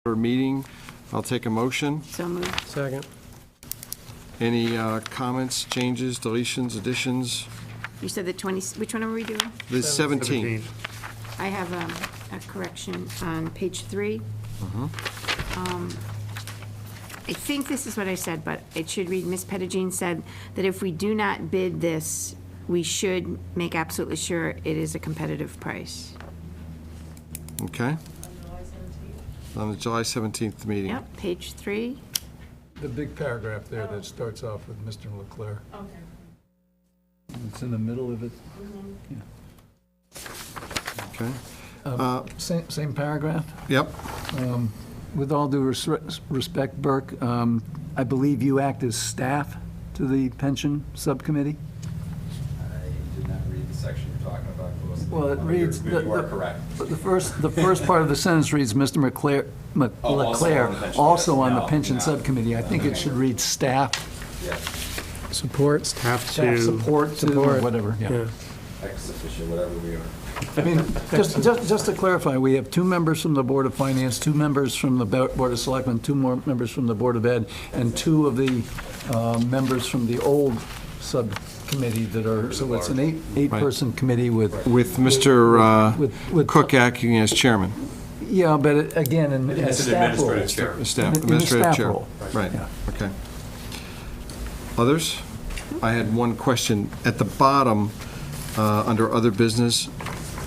meeting. I'll take a motion. So moved. Second. Any comments, changes, deletions, additions? You said the 20, which one are we doing? The 17. I have a correction on page 3. I think this is what I said, but it should read, Ms. Pettigene said that if we do not bid this, we should make absolutely sure it is a competitive price. Okay. On the July 17th meeting. Yep, page 3. The big paragraph there that starts off with Mr. Leclerc. It's in the middle of it. Okay. Same paragraph? Yep. With all due respect, Burke, I believe you act as staff to the pension subcommittee? I did not read the section you're talking about closely. Well, it reads, You are correct. but the first part of the sentence reads, Mr. also on the Leclerc, pension. also on the No, pension no. subcommittee. I think it should read staff, Yes, Support. staff support to, or Support. whatever, yeah. ex officio, whatever we are. I mean, just to clarify, we have 2 members from the Board of Finance, 2 members from the Board of Selectmen, 2 more members from the Board of Ed, and 2 of the members from the old subcommittee that are, so it's an eight-person committee with, With Mr. with Cook acting as chairman. yeah, but again, in a It's an staff role. administrative chair. In the Administrative staff chair. role. Right, Yeah. okay. Others? I had one question. At the bottom, under other business,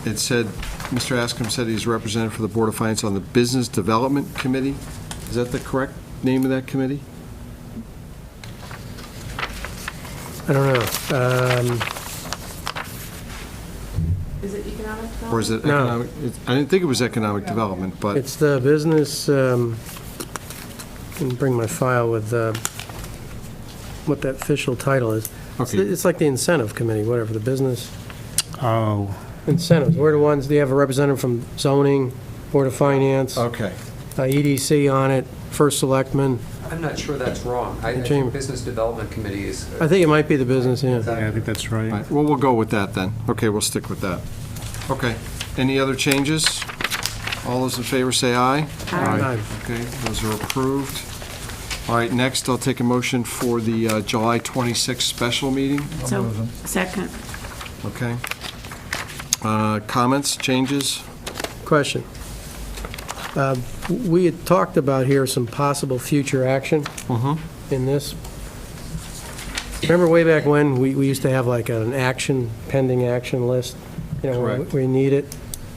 it said, Mr. Askham said he's represented for the Board of Finance on the Business Development Committee. Is that the correct name of that committee? I don't know. Is it economic development? Or is it No. economic? I didn't think it was economic development, but, It's the business, can bring my file with what that official title is. okay, It's like the incentive committee, whatever, the business Oh, incentives. We're the ones, they have a representative from zoning, Board of Finance, okay. EDC on it, First Selectman. I'm not sure that's wrong. I Chamber. think Business Development Committee is... I think it might be the business, yeah. yeah, I think that's All right. right, well, we'll go with that then. Okay, we'll stick with that. Okay, any other changes? All those in favor say aye. Aye. Okay, those are approved. All right, next, I'll take a motion for the July 26th special meeting. So, second. Okay. Comments, changes? Question. We had talked about here some possible future action in this. Remember way back when, we used to have like an action, pending action list? You know, when Correct. we need it.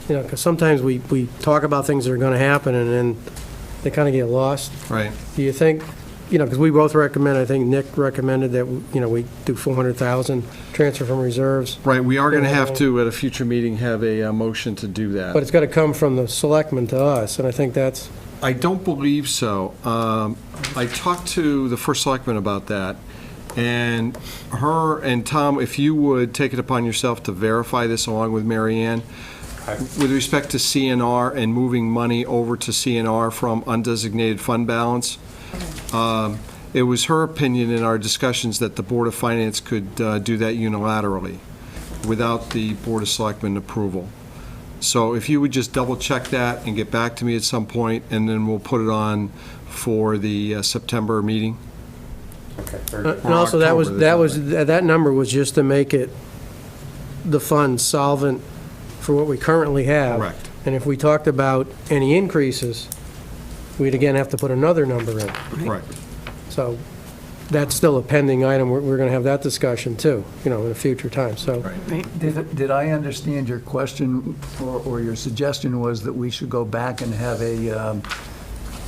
You know, because sometimes we talk about things that are going to happen and then they kind of get lost. Right. Do you think, you know, because we both recommend, I think Nick recommended that, you know, we do 400,000 transfer from reserves, Right, we are going to have to, at a future meeting, have a motion to do that. but it's got to come from the selectmen to us, and I think that's, I don't believe so. I talked to the first selectman about that, and her and Tom, if you would take it upon yourself to verify this along with Mary Ann, with respect to CNR and moving money over to CNR from undesignated fund balance, it was her opinion in our discussions that the Board of Finance could do that unilaterally without the Board of Selectmen approval. So if you would just double-check that and get back to me at some point, and then we'll put it on for the September meeting. Okay, very good. and also October, that number was just to make it, the fund solvent for what we currently have. Correct. And if we talked about any increases, we'd again have to put another number in. Correct. So that's still a pending item. We're going to have that discussion too, you know, in a future time, so. Right. Did I understand your question or your suggestion was that we should go back and have a,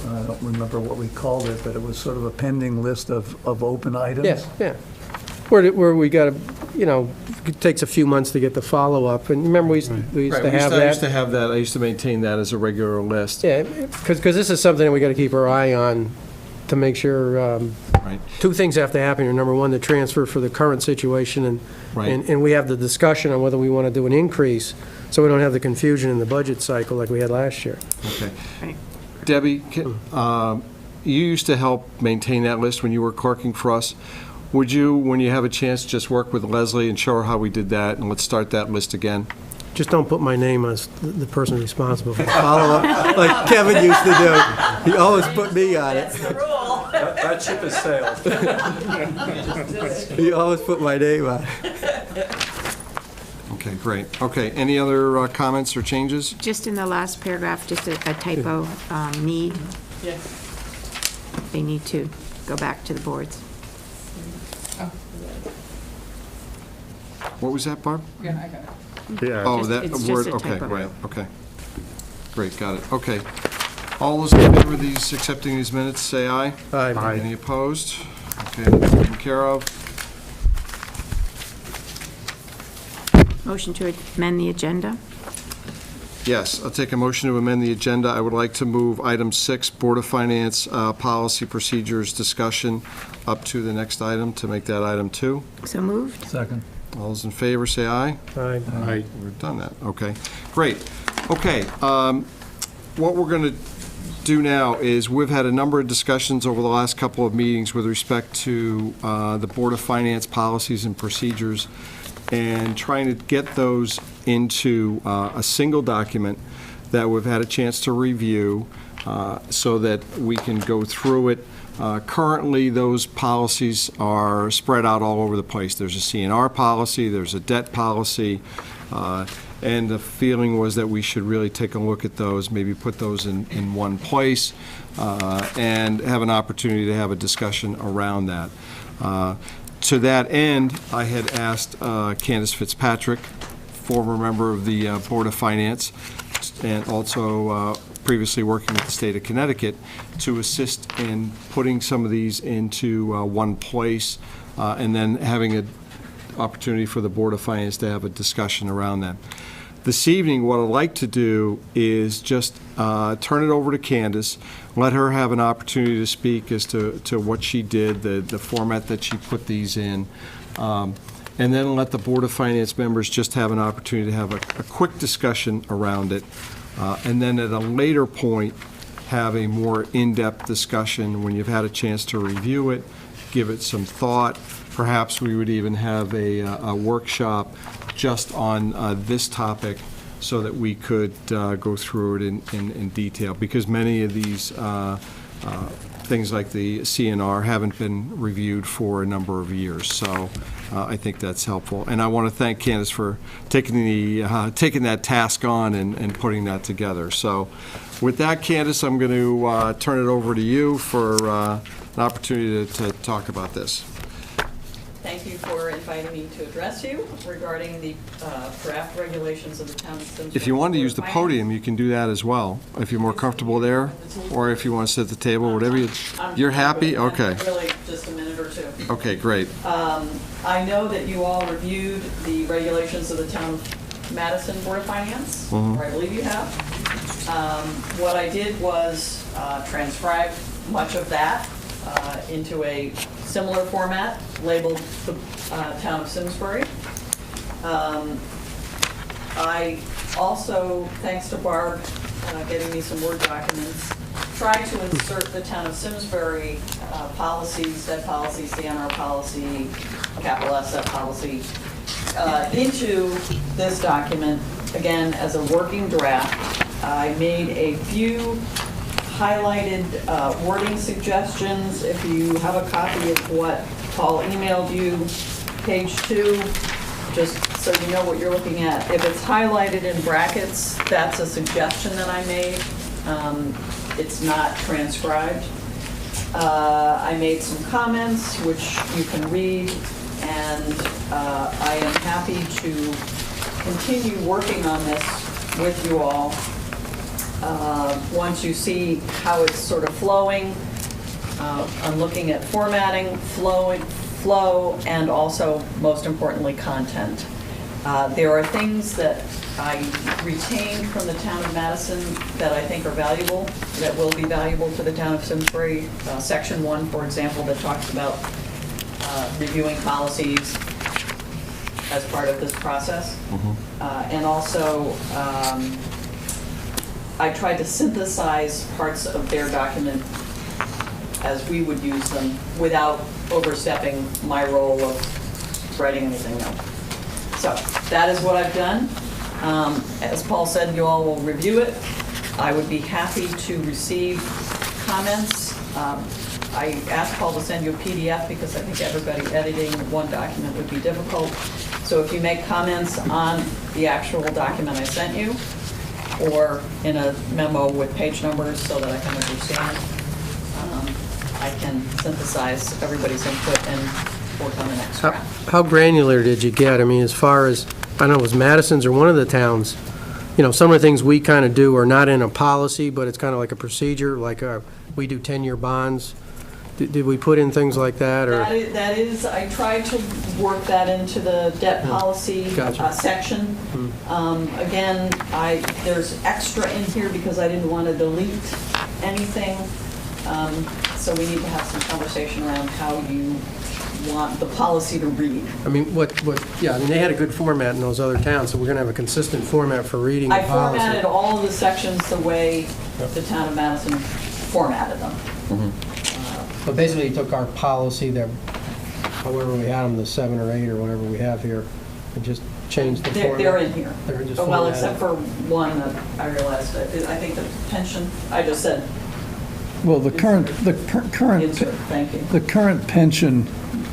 I don't remember what we called it, but it was sort of a pending list of open items? Yeah. Where we got to, you know, it takes a few months to get the follow-up, and remember, we used Right, to we have I used to that. have that, I used to maintain that as a regular list. Yeah, because this is something that we got to keep our eye on to make sure, Right. 2 things have to happen here. Number one, the transfer for the current situation, and Right. and we have the discussion on whether we want to do an increase, so we don't have the confusion in the budget cycle like we had last year. Okay. Right. Debbie, you used to help maintain that list when you were clerking for us. Would you, when you have a chance, just work with Leslie and show her how we did that, and let's start that list again? Just don't put my name as the person responsible for follow-up, like Kevin used to do. He always put me on it. That ship has sailed. He always put my name on it. Okay, great. Okay, any other comments or changes? Just in the last paragraph, just a typo, need. They need to go back to the boards. What was that, Barb? Yeah, I got it. Oh, Just- that it's just word, a okay, typo. right, okay. Great, got it, okay. All those in favor of these, accepting these minutes, say aye. Aye. Any opposed? Okay, that's taken care of. Motion to amend the agenda? Yes, I'll take a motion to amend the agenda. I would like to move item 6, Board of Finance policy procedures discussion, up to the next item, to make that item 2. So moved? Second. All those in favor, say aye. Aye. We've done that, okay. Great. Okay, what we're going to do now is, we've had a number of discussions over the last couple of meetings with respect to the Board of Finance policies and procedures, and trying to get those into a single document that we've had a chance to review, so that we can go through it. Currently, those policies are spread out all over the place. There's a CNR policy, there's a debt policy, and the feeling was that we should really take a look at those, maybe put those in one place, and have an opportunity to have a discussion around that. To that end, I had asked Candace Fitzpatrick, former member of the Board of Finance, and also previously working with the state of Connecticut, to assist in putting some of these into one place, and then having an opportunity for the Board of Finance to have a discussion around that. This evening, what I'd like to do is just turn it over to Candace, let her have an opportunity to speak as to what she did, the format that she put these in, and then let the Board of Finance members just have an opportunity to have a quick discussion around it, and then at a later point, have a more in-depth discussion when you've had a chance to review it, give it some thought. Perhaps we would even have a workshop just on this topic, so that we could go through it in detail, because many of these things like the CNR haven't been reviewed for a number of years, so I think that's helpful. And I want to thank Candace for taking that task on and putting that together. So with that, Candace, I'm going to turn it over to you for an opportunity to talk about this. Thank you for inviting me to address you regarding the draft regulations of the town of Simsbury. If you want to use the Board of Finance. podium, you can do that as well, if you're more comfortable there, or if you want to sit at the table, whatever you're happy? Okay. Really, just a minute or two. Okay, great. I know that you all reviewed the regulations of the town of Madison Board of Finance, or I believe you have. What I did was transcribe much of that into a similar format labeled the town of Simsbury. I also, thanks to Barb getting me some Word documents, tried to insert the town of Simsbury policies, debt policy, CNR policy, capital asset policy, into this document, again, as a working draft. I made a few highlighted wording suggestions. If you have a copy of what Paul emailed you, page 2, just so you know what you're looking at. If it's highlighted in brackets, that's a suggestion that I made. It's not transcribed. I made some comments, which you can read, and I am happy to continue working on this with you all. Once you see how it's sort of flowing, I'm looking at formatting, flow, and also, most importantly, content. There are things that I retained from the town of Madison that I think are valuable, that will be valuable to the town of Simsbury. Section 1, for example, that talks about reviewing policies as part of this process. And also, I tried to synthesize parts of their document as we would use them without overstepping my role of writing anything else. So that is what I've done. As Paul said, you all will review it. I would be happy to receive comments. I asked Paul to send you a PDF because I think everybody editing one document would be difficult. So if you make comments on the actual document I sent you, or in a memo with page numbers so that I can understand, I can synthesize everybody's input and work on the next draft. How granular did you get? I mean, as far as, I don't know, was Madison's or one of the towns, you know, some of the things we kind of do are not in a policy, but it's kind of like a procedure, like we do 10-year bonds. Did we put in things like that, or? That is, I tried to work that into the debt policy Gotcha. section. Again, there's extra in here because I didn't want to delete anything. So we need to have some conversation around how you want the policy to read. I mean, yeah, I mean, they had a good format in those other towns, so we're going to have a consistent format for reading the I policy. formatted all of the sections the way the town of Madison formatted them. But basically, you took our policy that, however we had them, the 7 or 8 or whatever we have here, and just changed the format. They're in here. They're just Well, formatted. except for one that I realized, I think the pension, I just said Well, the current insert, thank you. The current pension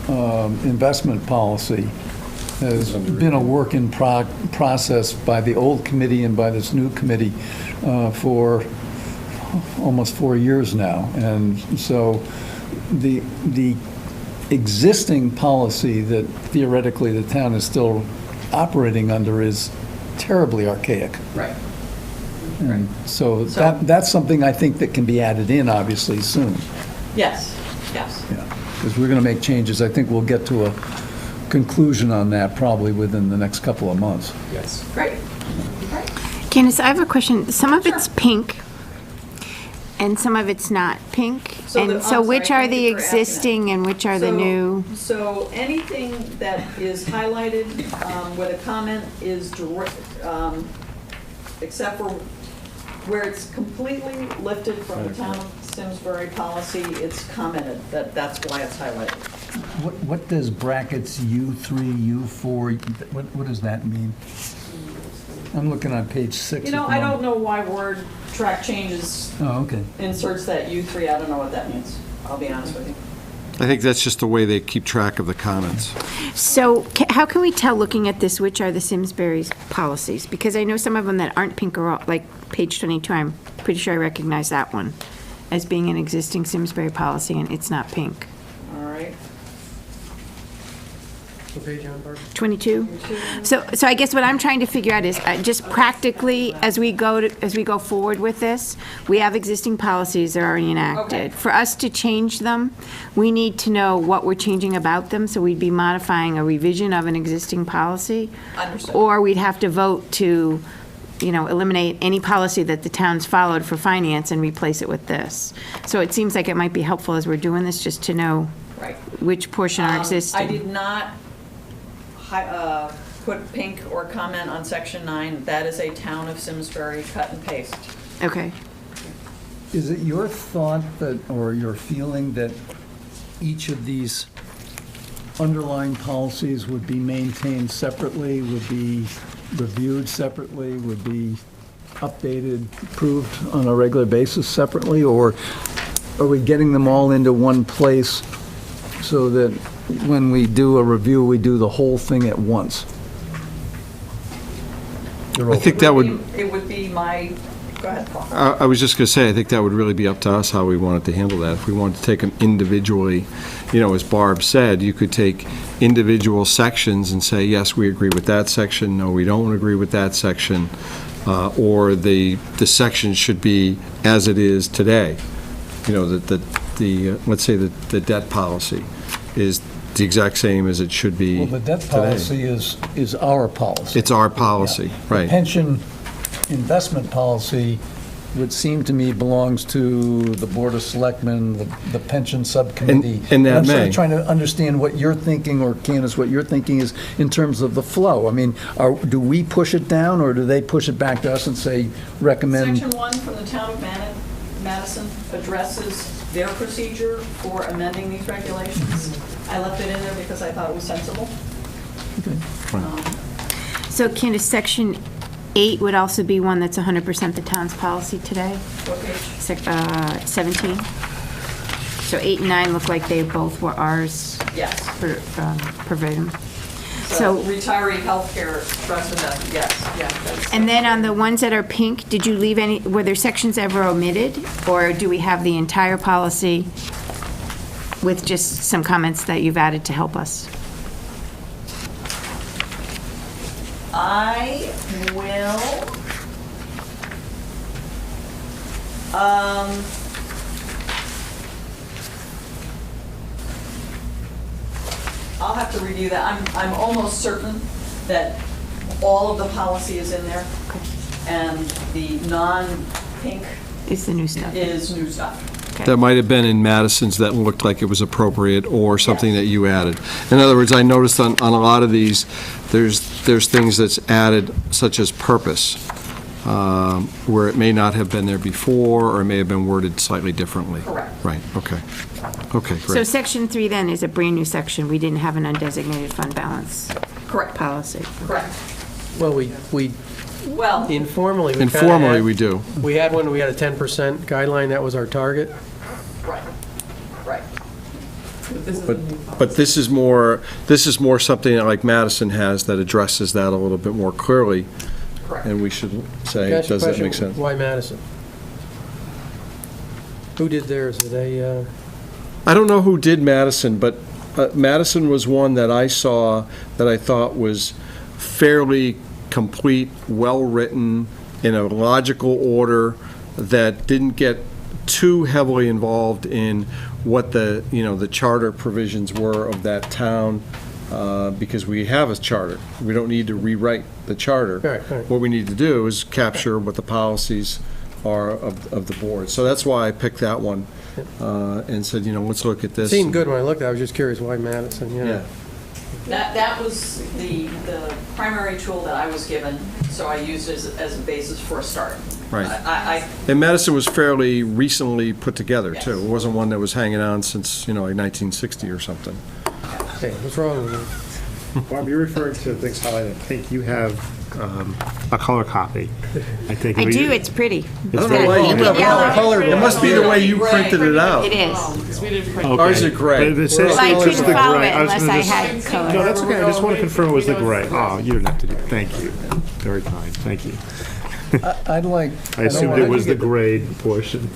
investment policy has been a work in process by the old committee and by this new committee for almost 4 years now. And so the existing policy that theoretically the town is still operating under is terribly archaic. Right. And so that's something I think that can be added in, obviously, soon. Yes, yes. Because we're going to make changes. I think we'll get to a conclusion on that probably within the next couple of months. Yes. Great. Great. Candace, I have a question. Some of it's Sure. pink, and some of it's not pink. So And I'm so sorry, which are thank the you for asking that. existing and which are the new? So anything that is highlighted with a comment is direct, except for where it's completely lifted from the town of Simsbury policy, it's commented, that's why it's highlighted. What does brackets U3, U4, what does that mean? I'm looking on page 6. You know, I don't know why word track changes Oh, okay. inserts that U3, I don't know what that means, I'll be honest with you. I think that's just the way they keep track of the comments. So how can we tell, looking at this, which are the Simsbury's policies? Because I know some of them that aren't pink are all, like page 22, I'm pretty sure I recognize that one as being an existing Simsbury policy, and it's not pink. All right. What page on, Barb? 22? So I guess what I'm trying to figure out is, just practically, as we go forward with this, we have existing policies that are already enacted. Okay. For us to change them, we need to know what we're changing about them, so we'd be modifying a revision of an existing policy. Understood. Or we'd have to vote to, eliminate any policy that the town's followed for finance and replace it with this. So it seems like it might be helpful as we're doing this, just to know Right. which portion are existing. I did not put pink or comment on section 9. That is a town of Simsbury cut and paste. Okay. Is it your thought that, or your feeling that each of these underlying policies would be maintained separately, would be reviewed separately, would be updated, approved on a regular basis separately, or are we getting them all into one place so that when we do a review, we do the whole thing at once? I think that would, It would be my, go ahead, Paul. I was just going to say, I think that would really be up to us how we wanted to handle that. If we wanted to take them individually, as Barb said, you could take individual sections and say, yes, we agree with that section, no, we don't agree with that section, or the section should be as it is today. Let's say the debt policy is the exact same as it should be Well, the debt today. policy is our policy. It's our policy, The right. pension investment policy would seem to me belongs to the Board of Selectmen, the pension subcommittee. And that I'm sort may. of trying to understand what you're thinking, or Candace, what you're thinking is in terms of the flow. I mean, do we push it down, or do they push it back to us and say, recommend? Section 1 from the town of Madison addresses their procedure for amending these regulations. I left it in there because I thought it was sensible. Okay. So Candace, section 8 would also be one that's 100% the town's policy today, What page? 17. So 8 and 9 look like they both were ours, Yes. verbatim. So So, retiree healthcare trust investment, yes, yeah. that's- and then on the ones that are pink, did you leave any, were there sections ever omitted? Or do we have the entire policy with just some comments that you've added to help us? I will, I'll have to review that. I'm almost certain that all of the policy is in there, and the non-pink Is the new stuff? is new stuff. That might have been in Madison's that looked like it was appropriate, or something that you added. In other words, I noticed on a lot of these, there's things that's added, such as purpose, where it may not have been there before, or it may have been worded slightly differently. Correct. Right, okay. Okay, So great. section 3 then is a brand-new section. We didn't have an undesignated fund balance Correct, policy. correct. Well, we Well, informally, we kinda Informally, had- we do. We had one, we had a 10% guideline, that was our target. right, right. But this is more something that like Madison has that addresses that a little bit more clearly, Correct. and we should say, Can I ask you a does that question? make sense? Why Madison? Who did theirs? Are they, I don't know who did Madison, but Madison was one that I saw that I thought was fairly complete, well-written, in a logical order, that didn't get too heavily involved in what the charter provisions were of that town, because we have a charter. We don't need to rewrite the charter. Right. What we need to do is capture what the policies are of the board. So that's why I picked that one, and said, let's look at it this. seemed good when I looked, I was just curious why Madison, Yeah. That was the primary tool that I was given, so I used it as a basis for a start. Right. I And Madison was fairly recently put together, too. Yes. It wasn't one that was hanging on since, like 1960 or something. Hey, what's wrong with you? Barb, you're referring to things highlighted. I think you have a color copy. I think. I do, it's pretty. I don't know why you have Yellow. color. It must be the way you printed it out. It is. Ours are gray. But it says Well, I it's couldn't the follow gray. it was unless gonna I just- had color. No, that's okay. I just want to confirm it was the gray. Oh, you don't have to do it. Thank you. Very kind. Thank you. I'd like. I assumed it was the grade portion.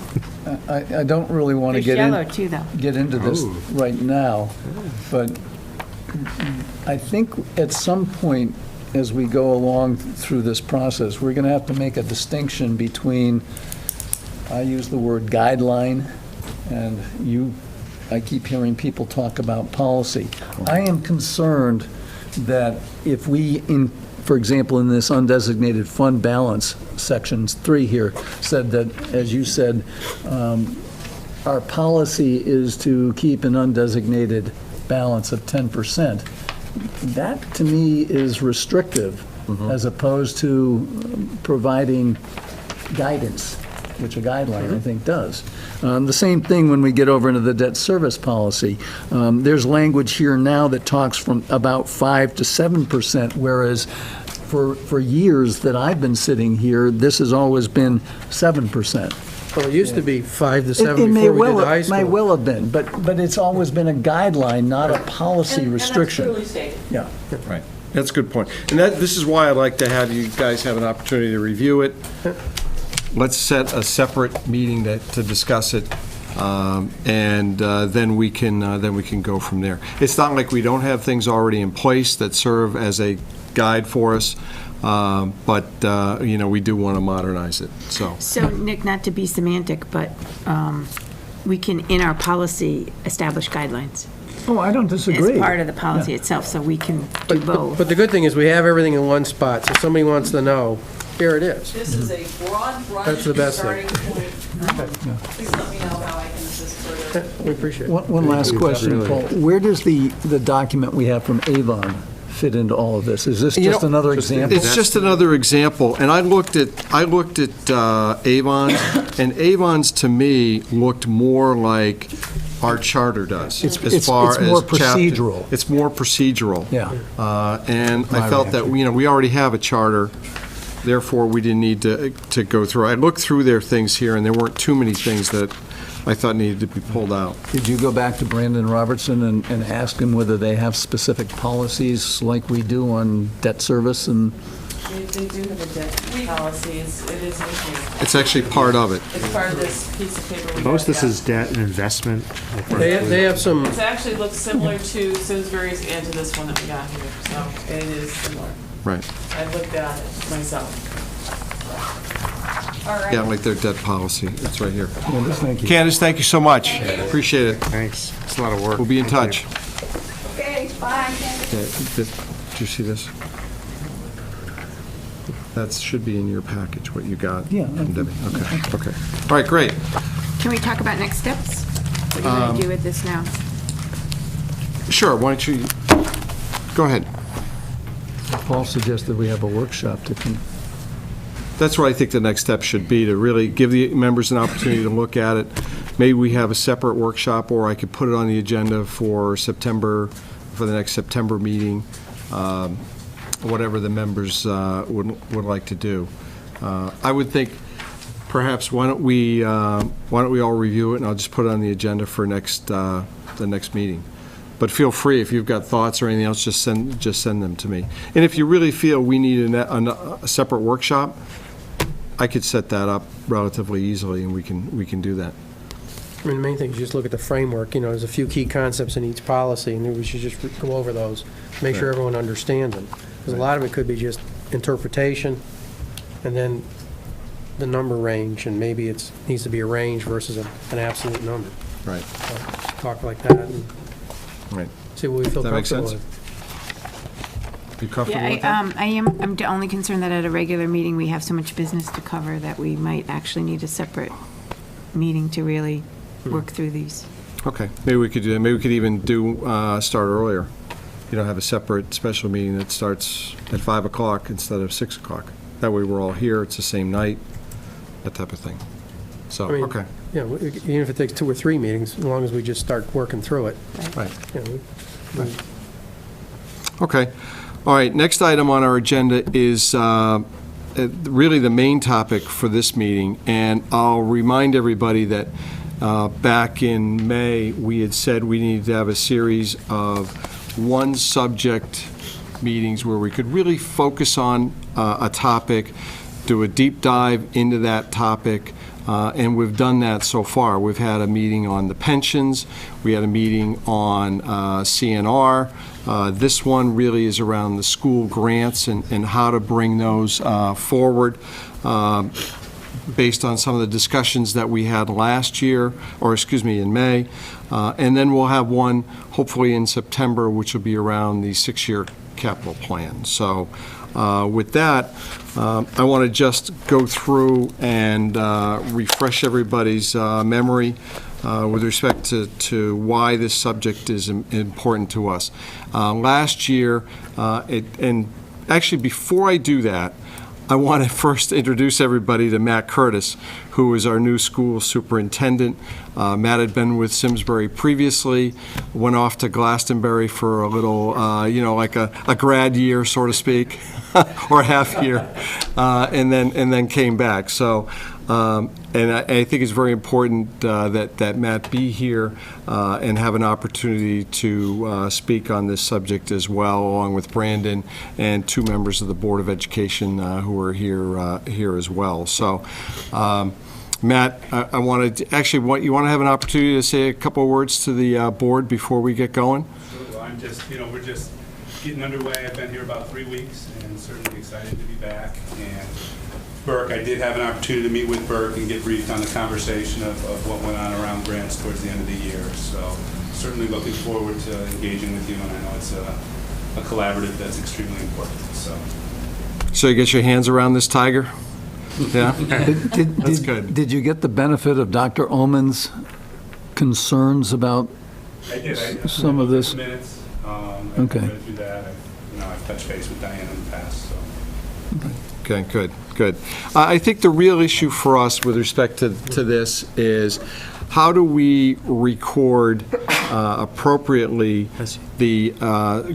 I don't really want to There's get yellow in, too, though. get into this Oh. right now, but I think at some point, as we go along through this process, we're going to have to make a distinction between, I use the word guideline, and I keep hearing people talk about policy. I am concerned that if we, for example, in this undesignated fund balance, sections 3 here, said that, as you said, our policy is to keep an undesignated balance of 10%. That, to me, is restrictive, as opposed to providing guidance, which a guideline, I think, does. The same thing when we get over into the debt service policy. There's language here now that talks from about 5 to 7%, whereas for years that I've been sitting here, this has always been 7%. Well, it used to be 5 to 7 It may before we did the high well, school. may well have been, but it's always been a guideline, not a policy restriction. And that's clearly stated. Yeah. Right. That's a good point. And this is why I'd like to have you guys have an opportunity to review it. Let's set a separate meeting to discuss it, and then we can go from there. It's not like we don't have things already in place that serve as a guide for us, but, we do want to modernize it, so. So, Nick, not to be semantic, but we can, in our policy, establish guidelines Oh, I don't disagree. as part of the policy itself, so we can do both. But the good thing is we have everything in one spot, so if somebody wants to know, here it is. This is a broad brush That's the best starting thing. point. Please let me know how I can assist further. We appreciate it. One last question, Paul. Where does the document we have from Avon fit into all of this? Is this You just know, another example? It's just another example, and I looked at Avon, and Avon's, to me, looked more like our charter does. It's more procedural. It's more procedural. Yeah. And I felt that, we already have a charter, therefore, we didn't need to go through. I looked through their things here, and there weren't too many things that I thought needed to be pulled out. Did you go back to Brandon Robertson and ask him whether they have specific policies like we do on debt service and? They do have a debt policy, it is in here. It's actually part of it. It's part of this piece of paper. we Most of got, this is debt and investment. They have some, It actually looks similar to Simsbury's and to this one that we got here, so it is similar. Right. I looked at it myself. All right. Yeah, like their debt policy. It's right here. Candace, thank you. Candace, thank you so much. Appreciate it. Thanks. It's a lot of work. We'll be in Thank you. touch. Okay, bye. Okay, did you see this? That should be in your package, what you got. Yeah. from Debbie. Okay. All right, great. Can we talk about next steps? What do you want to do with this now? Sure, why don't you, go ahead. Paul suggested we have a workshop to That's what I think the next step should be, to really give the members an opportunity to look at it. Maybe we have a separate workshop, or I could put it on the agenda for September, for the next September meeting, whatever the members would like to do. I would think, perhaps, why don't we all review it, and I'll just put it on the agenda for the next meeting. But feel free, if you've got thoughts or anything else, just send them to me. And if you really feel we need a separate workshop, I could set that up relatively easily, and we can do that. I mean, the main thing is just look at the framework, there's a few key concepts in each policy, and we should just go over those, make sure everyone understands them. Because a lot of it could be just interpretation, and then the number range, and maybe it needs to be a range versus an absolute number. Right. So, talk like that, and Right. see what we feel Does that make comfortable sense? with. You comfortable Yeah, with that? I'm only concerned that at a regular meeting, we have so much business to cover that we might actually need a separate meeting to really work through these. Okay, maybe we could do that. Maybe we could even start earlier. Have a separate special meeting that starts at 5 o'clock instead of 6 o'clock. That way we're all here, it's the same night, that type of thing. So, I mean, okay, Yeah, even if it takes 2 or 3 meetings, as long as we just start working through it. right. we- Okay. All right, next item on our agenda is really the main topic for this meeting, and I'll remind everybody that back in May, we had said we needed to have a series of one-subject meetings where we could really focus on a topic, do a deep dive into that topic, and we've done that so far. We've had a meeting on the pensions, we had a meeting on CNR. This one really is around the school grants and how to bring those forward based on some of the discussions that we had last year, or excuse me, in May. And then we'll have one, hopefully in September, which will be around the 6-year capital plan. So with that, I want to just go through and refresh everybody's memory with respect to why this subject is important to us. Last year, and actually before I do that, I want to first introduce everybody to Matt Curtis, who is our new school superintendent. Matt had been with Simsbury previously, went off to Glastonbury for a little, like a grad year, so to speak, or a half year, and then came back. So, and I think it's very important that Matt be here and have an opportunity to speak on this subject as well, along with Brandon and 2 members of the Board of Education who are here as well. So, Matt, I wanted to, actually, you want to have an opportunity to say a couple of words to the board before we get going? Sure. I'm just, we're just getting underway. I've been here about 3 weeks and certainly excited to be back. And Burke, I did have an opportunity to meet with Burke and get briefed on the conversation of what went on around grants towards the end of the year. So certainly looking forward to engaging with you, and I know it's a collaborative that's extremely important. So you get your hands around this tiger? Yeah? That's good. Did you get the benefit of Dr. Omen's concerns about I did. some of this? Minutes. Okay. I read through that. I've touched base with Diane in the past. So. Okay, good. I think the real issue for us with respect to this is how do we record appropriately the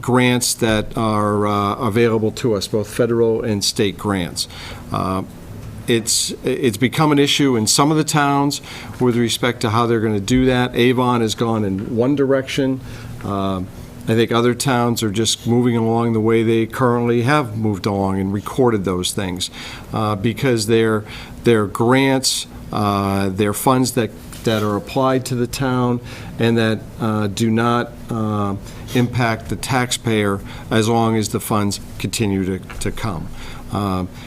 grants that are available to us, both federal and state grants. It's become an issue in some of the towns with respect to how they're going to do that. Avon has gone in one direction. I think other towns are just moving along the way they currently have moved along and recorded those things because they're grants, they're funds that are applied to the town and that do not impact the taxpayer as long as the funds continue to come.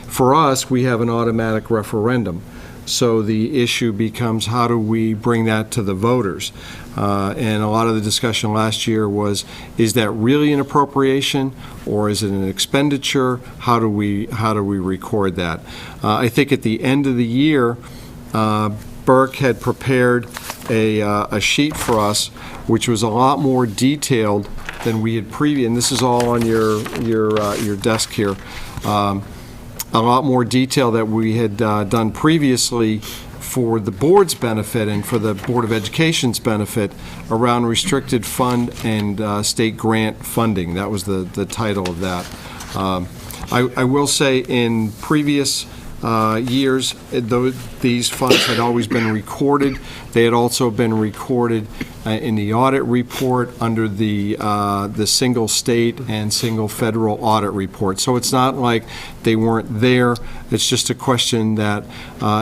For us, we have an automatic referendum. So the issue becomes, how do we bring that to the voters? And a lot of the discussion last year was, is that really an appropriation or is it an expenditure? How do we record that? I think at the end of the year, Burke had prepared a sheet for us, which was a lot more detailed than we had previously, and this is all on your desk here. A lot more detail that we had done previously for the board's benefit and for the Board of Education's benefit around restricted fund and state grant funding. That was the title of that. I will say in previous years, these funds had always been recorded. They had also been recorded in the audit report under the single state and single federal audit report. So it's not like they weren't there. It's just a question that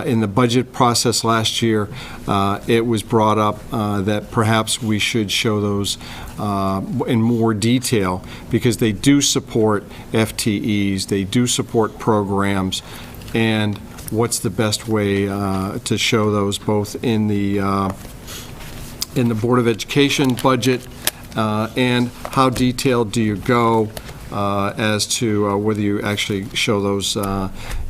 in the budget process last year, it was brought up that perhaps we should show those in more detail because they do support FTEs, they do support programs, and what's the best way to show those both in the Board of Education budget and how detailed do you go as to whether you actually show those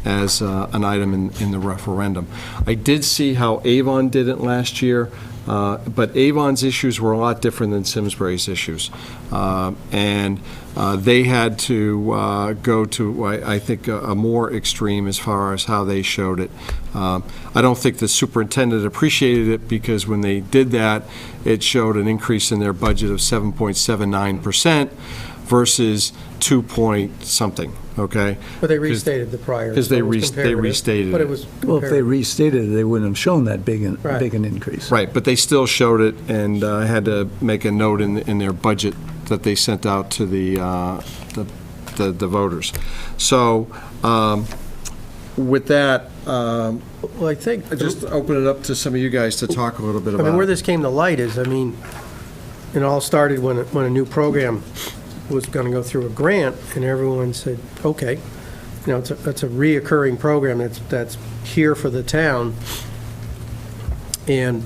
as an item in the referendum. I did see how Avon did it last year, but Avon's issues were a lot different than Simsbury's issues. And they had to go to, I think, a more extreme as far as how they showed it. I don't think the superintendent appreciated it because when they did that, it showed an increase in their budget of 7.79% versus 2 point something, okay? But they restated the prior. Because they restated But it. it was Well, if they comparative. restated it, they wouldn't have shown that big Right. an increase. Right, but they still showed it, and I had to make a note in their budget that they sent out to the voters. So, with that, Well, I think, I just open it up to some of you guys to talk a little bit I mean, about where it. this came to light is, I mean, it all started when a new program was going to go through a grant, and everyone said, okay, you know, it's a reoccurring program that's here for the town, and,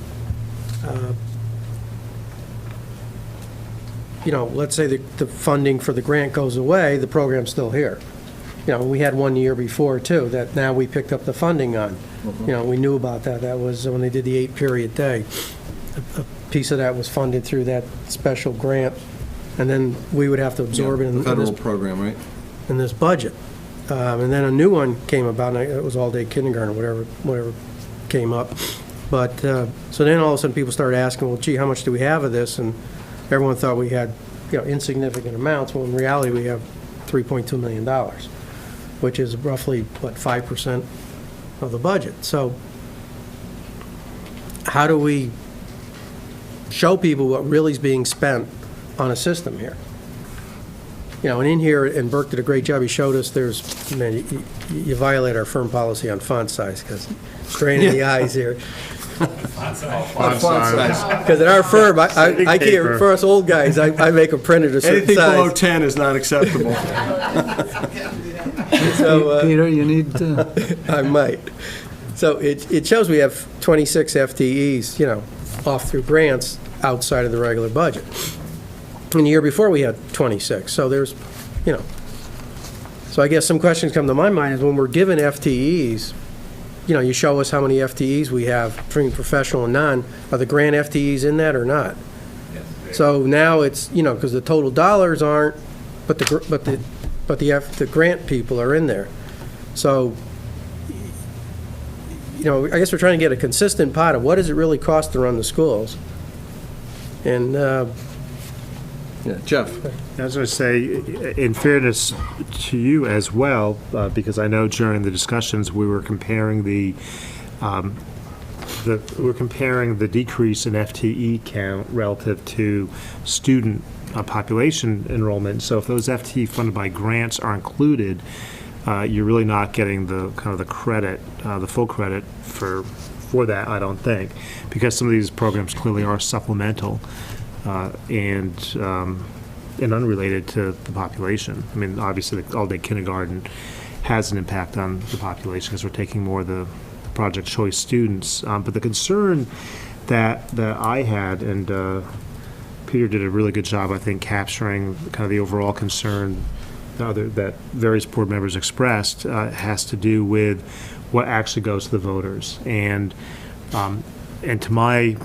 you know, let's say the funding for the grant goes away, the program's still here. You know, we had one year before, too, that now we picked up the funding on. You know, we knew about that. That was when they did the 8-period day. A piece of that was funded through that special grant, and then we would have to absorb it in Federal this program, right? in this budget. And then a new one came about, and it was all-day kindergarten, or whatever came up. But, so then all of a sudden, people started asking, well, gee, how much do we have of this? And everyone thought we had, you know, insignificant amounts, when in reality, we have $3.2 million, which is roughly, what, 5% of the budget. So how do we show people what really is being spent on a system here? You know, and in here, and Burke did a great job, he showed us there's, man, you violate our firm policy on font size, because straining the eyes here. Because at our firm, I can't, for us old guys, I make them print at a certain Anything below size. 10 is not acceptable. So, Peter, you need to... I might. So it shows we have 26 FTEs, you know, off through grants outside of the regular budget. And the year before, we had 26, so there's, you know. So I guess some questions come to my mind is when we're given FTEs, you know, you show us how many FTEs we have between professional and non, are the grant FTEs in that or not? So now it's, you know, because the total dollars aren't, but the grant people are in there. So, you know, I guess we're trying to get a consistent pot of what does it really cost to run the schools? And, Yeah, Jeff? I was going to say, in fairness to you as well, because I know during the discussions, we were comparing the decrease in FTE count relative to student population enrollment. So if those FTE funded by grants are included, you're really not getting the kind of the credit, the full credit for that, I don't think, because some of these programs clearly are supplemental and unrelated to the population. I mean, obviously, the all-day kindergarten has an impact on the population because we're taking more of the Project Choice students. But the concern that I had, and Peter did a really good job, I think, capturing kind of the overall concern that various board members expressed, has to do with what actually goes to the voters. And to my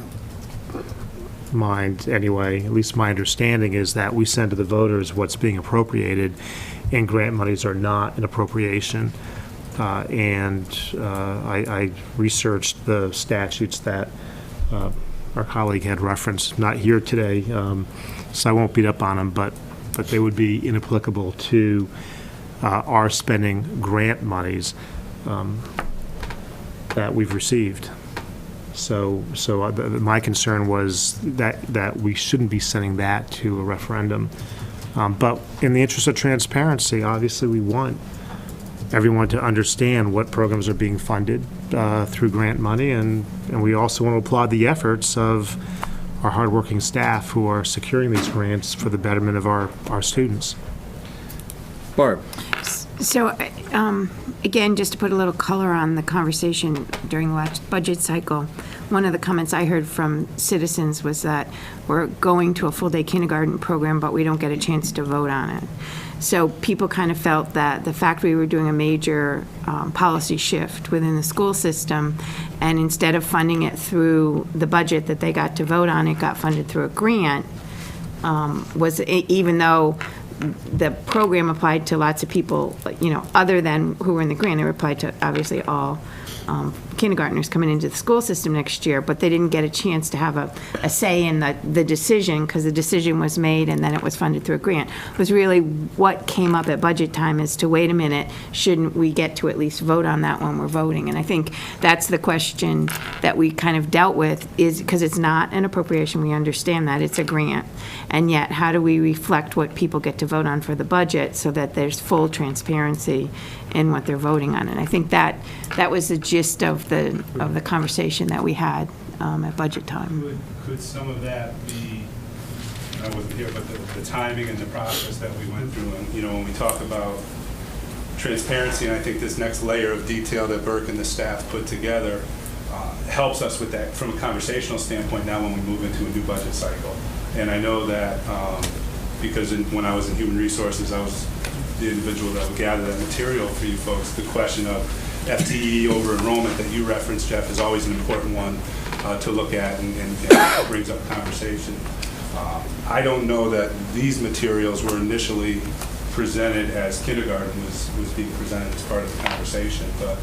mind, anyway, at least my understanding is that we send to the voters what's being appropriated, and grant monies are not an appropriation. I researched the statutes that our colleague had referenced, not here today, so I won't beat up on them, but they would be inapplicable to our spending grant monies that we've received. So my concern was that we shouldn't be sending that to a referendum. But in the interest of transparency, obviously we want everyone to understand what programs are being funded through grant money, and we also want to applaud the efforts of our hardworking staff who are securing these grants for the betterment of our students. Barb? So, again, just to put a little color on the conversation during the last budget cycle, one of the comments I heard from citizens was that we're going to a full-day kindergarten program, but we don't get a chance to vote on it. So people kind of felt that the fact we were doing a major policy shift within the school system, and instead of funding it through the budget that they got to vote on, it got funded through a grant, even though the program applied to lots of people, other than who were in the grant. It applied to, obviously, all kindergartners coming into the school system next year, but they didn't get a chance to have a say in the decision, because the decision was made and then it was funded through a grant. It was really what came up at budget time as to, wait a minute, shouldn't we get to at least vote on that when we're voting? And I think that's the question that we kind of dealt with, is because it's not an appropriation, we understand that, it's a grant. And yet, how do we reflect what people get to vote on for the budget so that there's full transparency in what they're voting on? And I think that was the gist of the conversation that we had at budget time. Could some of that be, I wasn't here, but the timing and the process that we went through, and when we talk about transparency, and I think this next layer of detail that Burke and the staff put together helps us with that from a conversational standpoint now when we move into a new budget cycle. And I know that because when I was in human resources, I was the individual that would gather that material for you folks. The question of FTE over enrollment that you referenced, Jeff, is always an important one to look at, and brings up conversation. I don't know that these materials were initially presented as kindergarten was being presented as part of the conversation, but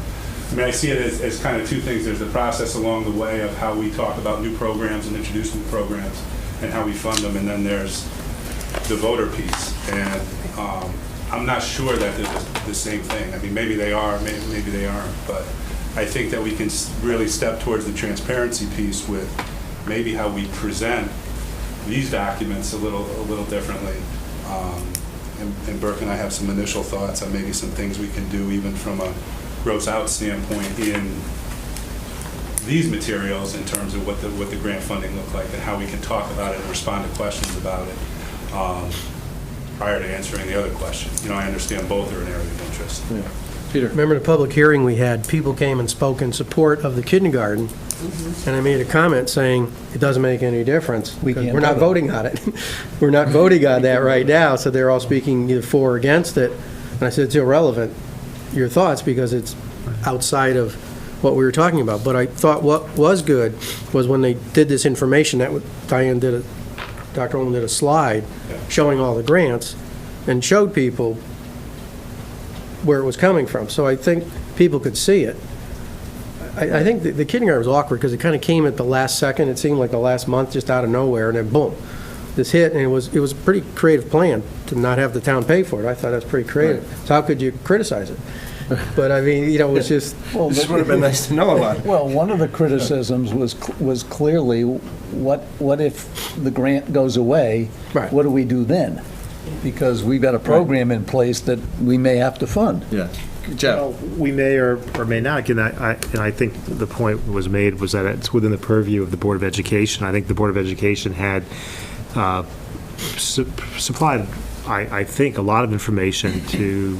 I mean, I see it as kind of two things. There's the process along the way of how we talk about new programs and introduce new programs and how we fund them, and then there's the voter piece. And I'm not sure that they're the same thing. I mean, maybe they are, maybe they aren't, but I think that we can really step towards the transparency piece with maybe how we present these documents a little differently. And Burke and I have some initial thoughts on maybe some things we can do even from a gross out standpoint in these materials in terms of what the grant funding looked like and how we can talk about it and respond to questions about it prior to answering the other question. I understand both are an area of interest. Yeah. Peter? Remember the public hearing we had, people came and spoke in support of the kindergarten, and I made a comment saying, it doesn't make any difference. We're not voting on it. We're not voting on that right now, so they're all speaking either for or against it. And I said, it's irrelevant, your thoughts, because it's outside of what we were talking about. But I thought what was good was when they did this information, Dr. Ullman did a slide showing all the grants and showed people where it was coming from. So I think people could see it. I think the kindergarten was awkward because it kind of came at the last second. It seemed like the last month, just out of nowhere, and then boom, this hit, and it was a pretty creative plan to not have the town pay for it. I thought that was pretty creative. So how could you criticize it? But I mean, you know, it was just. Well, This would have been nice to know about it. Well, one of the criticisms was clearly, what if the grant goes away? Right. What do we do then? Because we've got a program in place that we may have to fund. Yeah. Jeff? Well, we may or may not, and I think the point was made was that it's within the purview of the Board of Education. I think the Board of Education had supplied, I think, a lot of information to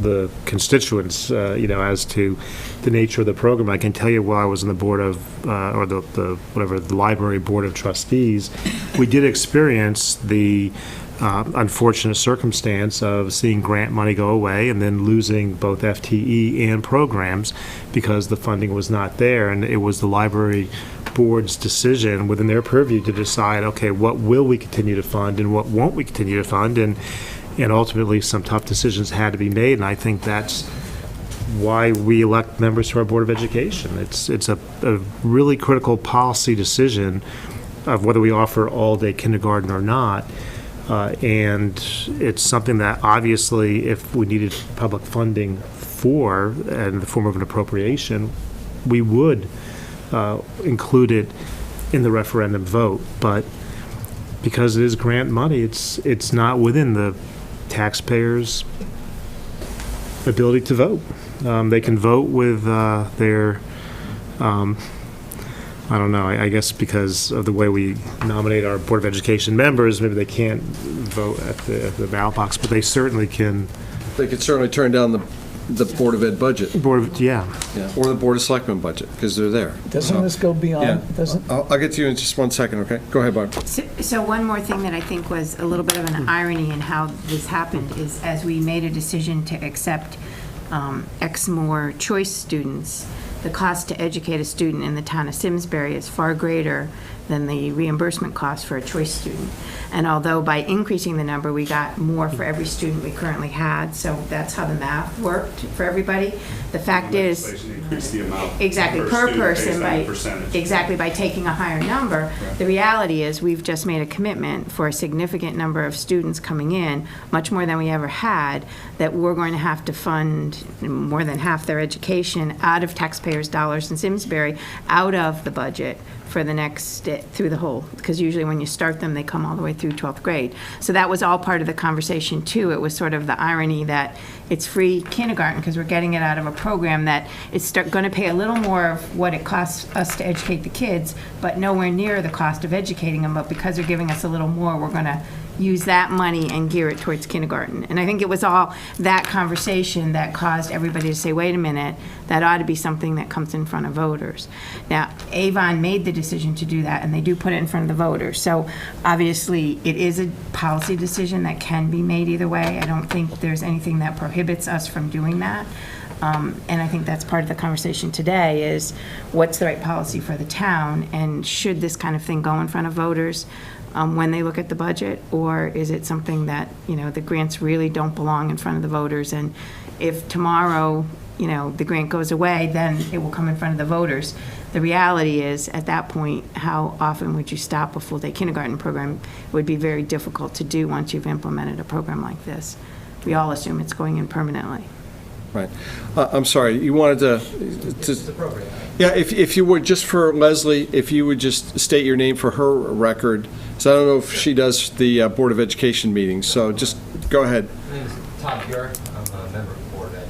the constituents, as to the nature of the program. I can tell you while I was on the board of, or the library board of trustees, we did experience the unfortunate circumstance of seeing grant money go away and then losing both FTE and programs because the funding was not there. And it was the library board's decision within their purview to decide, okay, what will we continue to fund and what won't we continue to fund? And ultimately, some tough decisions had to be made, and I think that's why we elect members to our Board of Education. It's a really critical policy decision of whether we offer all-day kindergarten or not, and it's something that obviously, if we needed public funding for, in the form of an appropriation, we would include it in the referendum vote, but because it is grant money, it's not within the taxpayers' ability to vote. They can vote with their, I don't know, I guess because of the way we nominate our Board of Education members, maybe they can't vote at the ballot box, but they certainly can. They could certainly turn down the Board of Ed budget. Yeah. Or the Board of Selectmen budget, because they're there. Doesn't this go beyond? Yeah. Doesn't? I'll get to you in just 1 second, okay? Go ahead, Barb. So one more thing that I think was a little bit of an irony in how this happened is as we made a decision to accept X more choice students, the cost to educate a student in the town of Simsbury is far greater than the reimbursement cost for a choice student. And although by increasing the number, we got more for every student we currently had, so that's how the math worked for everybody. The fact is, Legislation increased the amount exactly, per student person, based on by, the percentage. exactly, by taking a higher number. Right. The reality is, we've just made a commitment for a significant number of students coming in, much more than we ever had, that we're going to have to fund more than half their education out of taxpayers' dollars in Simsbury, out of the budget for the next, through the whole, because usually when you start them, they come all the way through 12th grade. So that was all part of the conversation, too. It was sort of the irony that it's free kindergarten because we're getting it out of a program that is going to pay a little more of what it costs us to educate the kids, but nowhere near the cost of educating them. But because they're giving us a little more, we're going to use that money and gear it towards kindergarten. And I think it was all that conversation that caused everybody to say, wait a minute, that ought to be something that comes in front of voters. Now, Avon made the decision to do that, and they do put it in front of the voters. So obviously, it is a policy decision that can be made either way. I don't think there's anything that prohibits us from doing that. And I think that's part of the conversation today is what's the right policy for the town, and should this kind of thing go in front of voters when they look at the budget, or is it something that, the grants really don't belong in front of the voters, and if tomorrow, the grant goes away, then it will come in front of the voters. The reality is, at that point, how often would you stop a full-day kindergarten program? It would be very difficult to do once you've implemented a program like this. We all assume it's going in permanently. Right. I'm sorry, you wanted to... It's appropriate. Yeah, if you would, just for Leslie, if you would just state your name for her record, so I don't know if she does the Board of Education meetings, so just go ahead. My name is Todd Buer. I'm a member of the Board of Ed.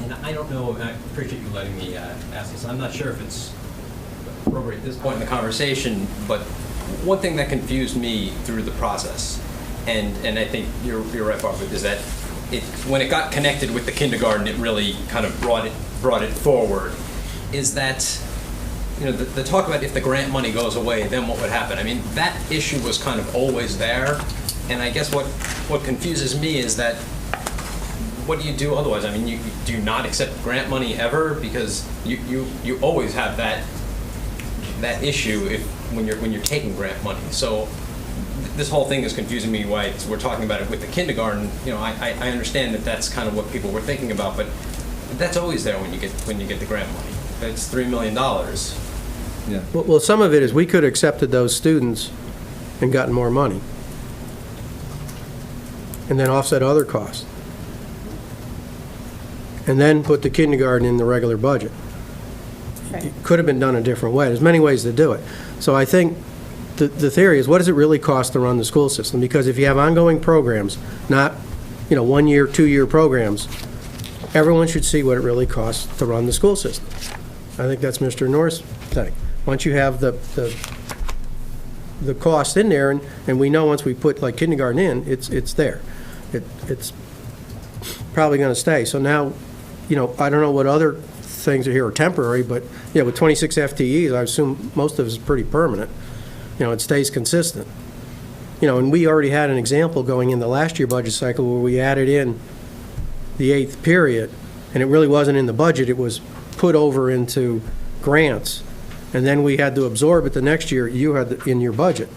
And I don't know, and I appreciate you letting me ask this. I'm not sure if it's appropriate at this point in the conversation, but one thing that confused me through the process, and I think you're right, Barbara, is that when it got connected with the kindergarten, it really kind of brought it forward, is that the talk about if the grant money goes away, then what would happen? I mean, that issue was kind of always there, and I guess what confuses me is that what do you do otherwise? I mean, you do not accept grant money ever, because you always have that issue when you're taking grant money. So this whole thing is confusing me why we're talking about it with the kindergarten. I understand that that's kind of what people were thinking about, but that's always there when you get the grant money. it's $3 million. Well, some of it is we could have accepted those students and gotten more money, and then offset other costs, and then put the kindergarten in the regular budget. It could have been done a different way. There's many ways to do it. So I think the theory is, what does it really cost to run the school system? Because if you have ongoing programs, not, 1 year, 2 year programs, everyone should see what it really costs to run the school system. I think that's Mr. North's thing. Once you have the cost in there, and we know once we put like kindergarten in, it's there. It's probably going to stay. So now, I don't know what other things are here are temporary, but with 26 FTEs, I assume most of it is pretty permanent. It stays consistent. And we already had an example going in the last year budget cycle where we added in the 8th period, and it really wasn't in the budget. It was put over into grants, and then we had to absorb it the next year. You had in your budget.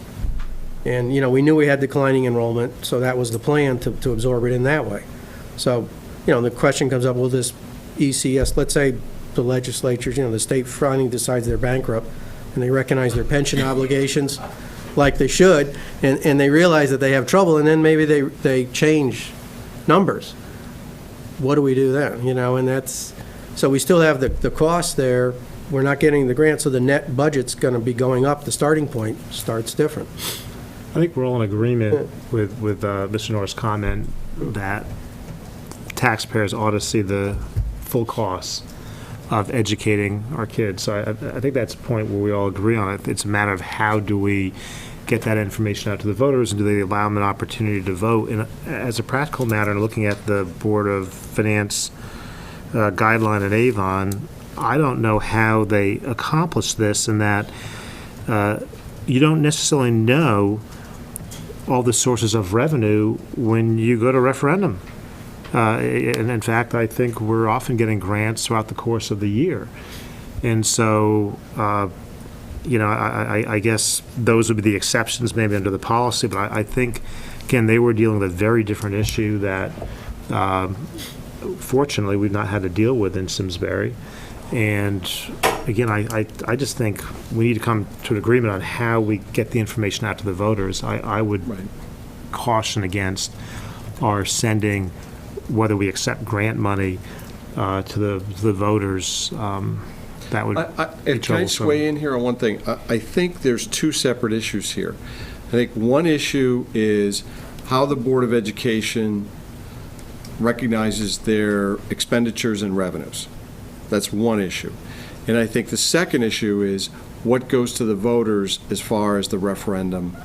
And, we knew we had declining enrollment, so that was the plan to absorb it in that way. So, the question comes up, will this ECS, let's say the legislatures, the state finally decides they're bankrupt, and they recognize their pension obligations like they should, and they realize that they have trouble, and then maybe they change numbers. What do we do then? And that's, so we still have the cost there. We're not getting the grant, so the net budget's going to be going up. The starting point starts different. I think we're all in agreement with Mr. Norris' comment that taxpayers ought to see the full costs of educating our kids. So I think that's a point where we all agree on it. It's a matter of how do we get that information out to the voters, and do they allow them an opportunity to vote? And as a practical matter, and looking at the Board of Finance guideline at Avon, I don't know how they accomplish this, in that you don't necessarily know all the sources of revenue when you go to referendum. And in fact, I think we're often getting grants throughout the course of the year. And so, I guess those would be the exceptions maybe under the policy, but I think, again, they were dealing with a very different issue that, fortunately, we've not had to deal with in Simsbury. And again, I just think we need to come to an agreement on how we get the information out to the voters. I would caution against our sending, whether we accept grant money to the voters. That would be Can I sway in here on one thing? I think there's two separate issues here. I think one issue is how the Board of Education recognizes their expenditures and revenues. That's one issue. And I think the second issue is what goes to the voters as far as the referendum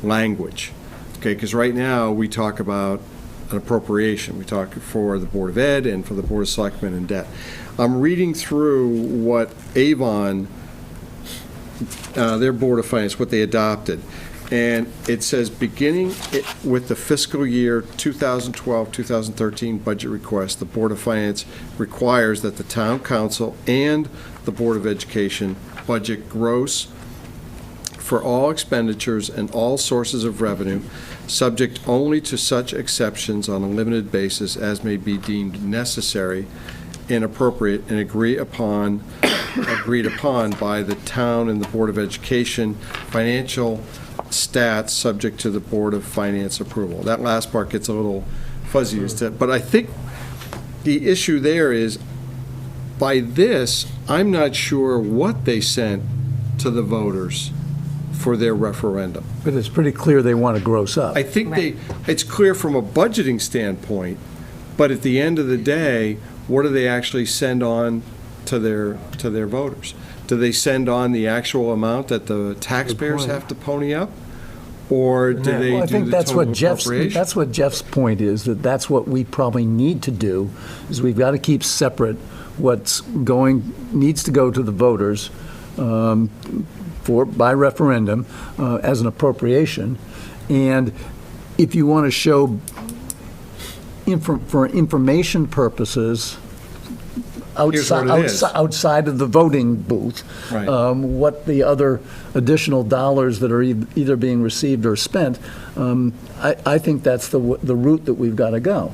language. Okay, because right now we talk about an appropriation. We talk for the Board of Ed and for the Board of Selectmen and debt. I'm reading through what Avon, their Board of Finance, what they adopted. And it says, beginning with the fiscal year 2012-2013 budget request, the Board of Finance requires that the Town Council and the Board of Education budget gross for all expenditures and all sources of revenue, subject only to such exceptions on a limited basis as may be deemed necessary and appropriate and agreed upon by the town and the Board of Education, financial stats subject to the Board of Finance approval. That last part gets a little fuzzy, but I think the issue there is, by this, I'm not sure what they sent to the voters for their referendum. But it's pretty clear they want to gross up. I think it's clear from a budgeting standpoint, but at the end of the day, what do they actually send on to their voters? Do they send on the actual amount that the taxpayers have to pony up? Or do they Well, I do think the that's total what appropriation? Jeff's point is, that's what we probably need to do, is we've got to keep separate needs to go to the voters by referendum as an appropriation. And if you want to show for information purposes, outside of the voting booth, Right. what the other additional dollars that are either being received or spent, I think that's the route that we've got to go.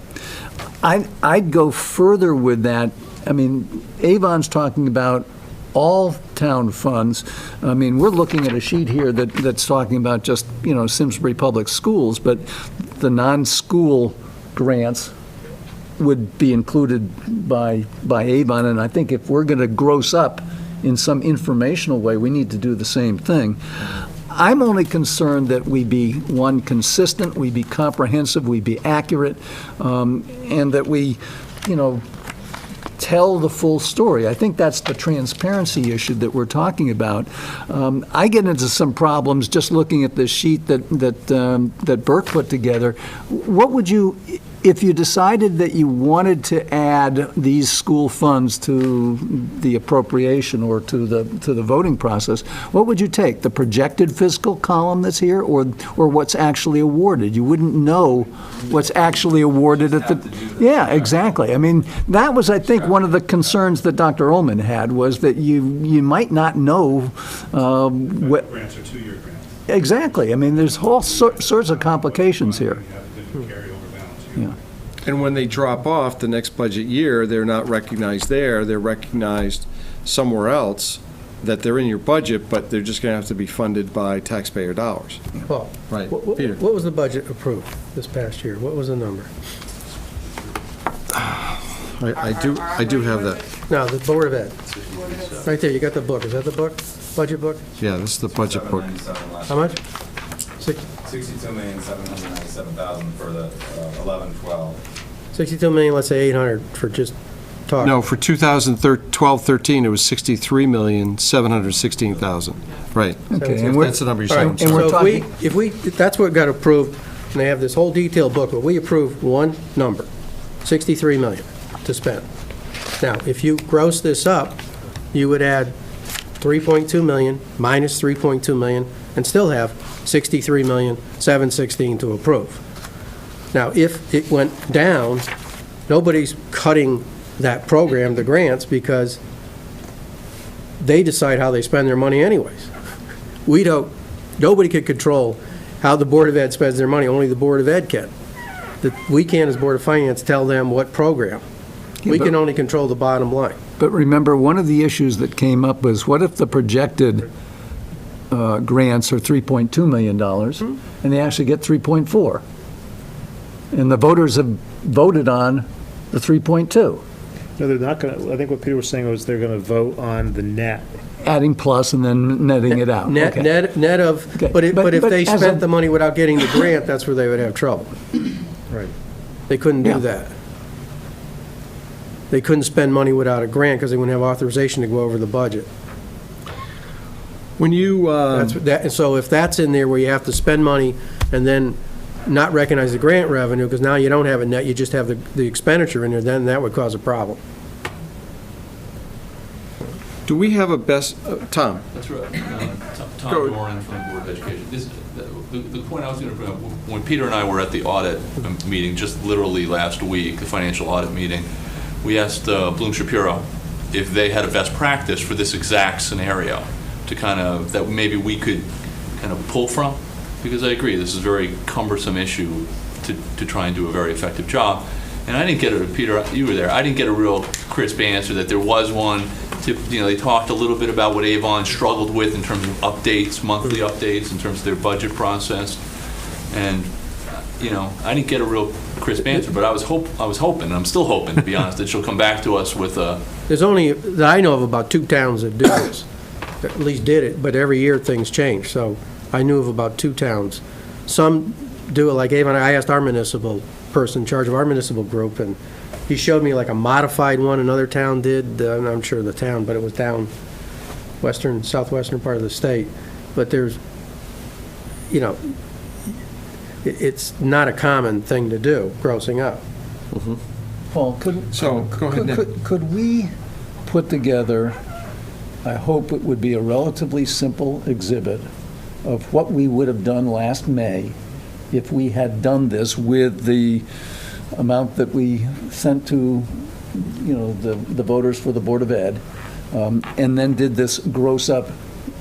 I'd go further with that. I mean, Avon's talking about all town funds. I mean, we're looking at a sheet here that's talking about just, Simsbury Public Schools, but the non-school grants would be included by Avon, and I think if we're going to gross up in some informational way, we need to do the same thing. I'm only concerned that we be, one, consistent, we be comprehensive, we be accurate, and that we, tell the full story. I think that's the transparency issue that we're talking about. I get into some problems just looking at this sheet that Burke put together. What would you, if you decided that you wanted to add these school funds to the appropriation or to the voting process, what would you take? The projected fiscal column that's here, or what's actually awarded? You wouldn't know what's actually awarded at the. Yeah, exactly. I mean, that was, I think, one of the concerns that Dr. Ullman had, was that you might not know. Grants are 2-year grants. Exactly. I mean, there's all sorts of complications here. You have a different carryover balance. Yeah. And when they drop off the next budget year, they're not recognized there, they're recognized somewhere else, that they're in your budget, but they're just going to have to be funded by taxpayer dollars. Paul, Right. Peter, what was the budget approved this past year? What was the number? I do have that. No, the Board of Ed. Right there, you got the book. Is that the book? Budget book? Yeah, this is the budget book. How much? 62,797,000 for the 11-12. 62 million, let's say 800 for just talk. No, for 2012-13, it was 63,716,000. Right. Okay, and That's the number you All said. right, I'm sorry. so if we, that's what got approved, and they have this whole detailed book, but we approved one number, 63 million to spend. Now, if you gross this up, you would add 3.2 million minus 3.2 million and still have 63,716,000 to approve. Now, if it went down, nobody's cutting that program, the grants, because they decide how they spend their money anyways. We don't, nobody can control how the Board of Ed spends their money, only the Board of Ed can. We can't, as Board of Finance, tell them what program. We can only control the bottom line. But remember, one of the issues that came up was, what if the projected grants are $3.2 million, and they actually get 3.4? And the voters have voted on the 3.2. No, they're not going to, I think what Peter was saying was they're going to vote on the net. Adding plus and then netting it out. Net, Okay. net of, Okay. but if But they as spent a- the money without getting the grant, that's where they would have trouble. Right. They couldn't Yeah. do that. They couldn't spend money without a grant because they wouldn't have authorization to go over the budget. When you, So if that's in there where you have to spend money and then not recognize the grant revenue, because now you don't have a net, you just have the expenditure in there, then that would cause a problem. do we have a best, Tom? That's right. Tom Go. Doran from the Board of Education. The point I was going to bring up, when Peter and I were at the audit meeting, just literally last week, the financial audit meeting, we asked Bloom Shapiro if they had a best practice for this exact scenario to kind of, that maybe we could kind of pull from, because I agree, this is a very cumbersome issue to try and do a very effective job. And I didn't get a, Peter, you were there, I didn't get a real crisp answer that there was one. They talked a little bit about what Avon struggled with in terms of updates, monthly updates, in terms of their budget process. And, I didn't get a real crisp answer, but I was hoping, and I'm still hoping, to be honest, that she'll come back to us with a. There's only, I know of about 2 towns that do this, at least did it, but every year things change. So I knew of about 2 towns. Some do it like Avon. I asked our municipal person in charge of our municipal group, and he showed me like a modified one another town did. I'm not sure the town, but it was down southwestern part of the state. But there's, it's not a common thing to do, grossing up. Paul, Go ahead, Nick. could we put together, I hope it would be a relatively simple exhibit of what we would have done last May if we had done this with the amount that we sent to, the voters for the Board of Ed, and then did this gross up,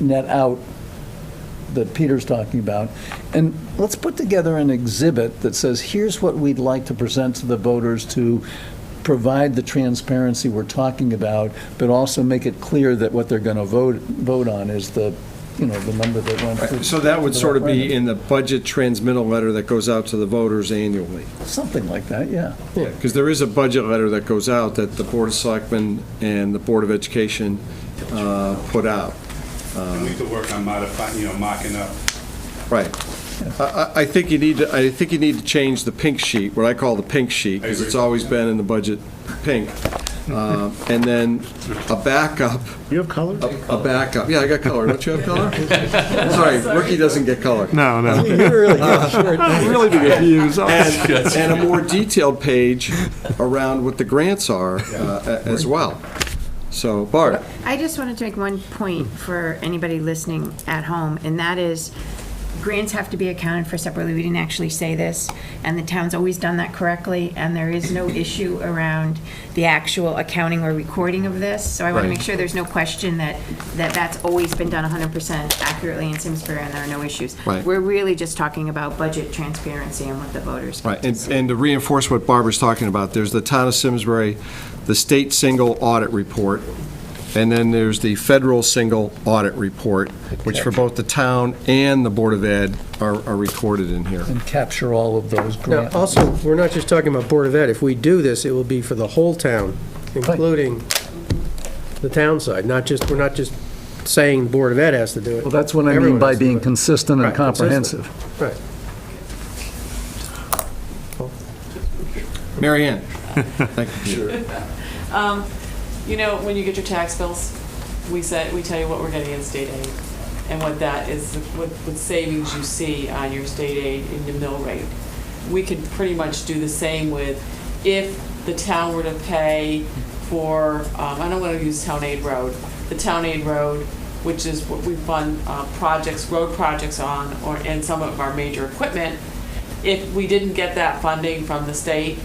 net out that Peter's talking about. And let's put together an exhibit that says, here's what we'd like to present to the voters to provide the transparency we're talking about, but also make it clear that what they're going to vote on is the number that went through. So that would the sort of be referendum. in the budget transmittal letter that goes out to the voters annually. Something like that, yeah. Because there is a budget letter that goes out that the Board of Selectmen and the Board of Education put out. And we could work on modifying, mocking up. Right. I think you need to change the pink sheet, what I call the pink sheet, because it's always been in the budget pink. And then a backup. You have color? A backup. Yeah, I got color. Don't you have color? Sorry, Ricky doesn't get color. No, no. You're really good. I'm really confused. And a more detailed page around what the grants are as well. So, Bart. I just wanted to make one point for anybody listening at home, and that is, grants have to be accounted for separately. We didn't actually say this, and the town's always done that correctly, and there is no issue around the actual accounting or recording of this. So I want to Right. make sure there's no question that that's always been done 100% accurately in Simsbury, and there are no issues. Right. We're really just talking about budget transparency and what the voters get Right, to see. and to reinforce what Barbara's talking about, there's the Town of Simsbury, the State Single Audit Report, and then there's the Federal Single Audit Report, which for both the town and the Board of Ed are recorded in here. And capture all of those Now, grants. also, we're not just talking about Board of Ed. If we do this, it will be for the whole town, including the town side, we're not just saying Board of Ed has to do it. Well, that's what I mean Everyone by has to do being it. consistent and Right, consistent. comprehensive. Right. Mary Ann? Thank you. When you get your tax bills, we tell you what we're getting in state aid and what that is, what savings you see on your state aid in the mill rate. We could pretty much do the same with, if the town were to pay for, I don't want to use Town Aid Road, the Town Aid Road, which is what we fund road projects on, and some of our major equipment. If we didn't get that funding from the state,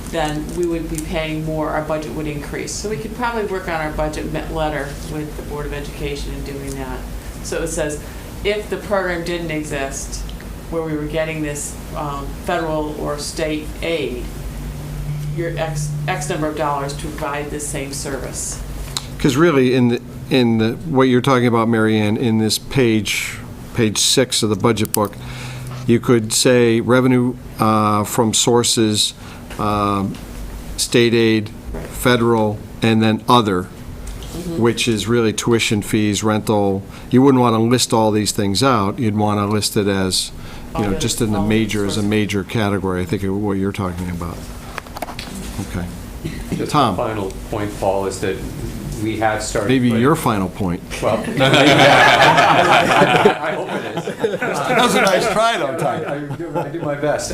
then we would be paying more, our budget would increase. So we could probably work on our budget letter with the Board of Education in doing that. So it says, if the program didn't exist, where we were getting this federal or state aid, your X number of dollars to provide this same service. Because really, in the what you're talking about, Mary Ann, in this page 6 of the budget book, you could say revenue from sources, state aid, federal, and then other, which is really tuition fees, rental. You wouldn't want to list all these things out. You'd want to list it as, just in the major, as a major category, I think, of what you're talking about. Okay. Just Tom. the final point, Paul, is that we have started. Maybe your final point. Well, I hope it is. That was a nice try, though, Tom. I do my best.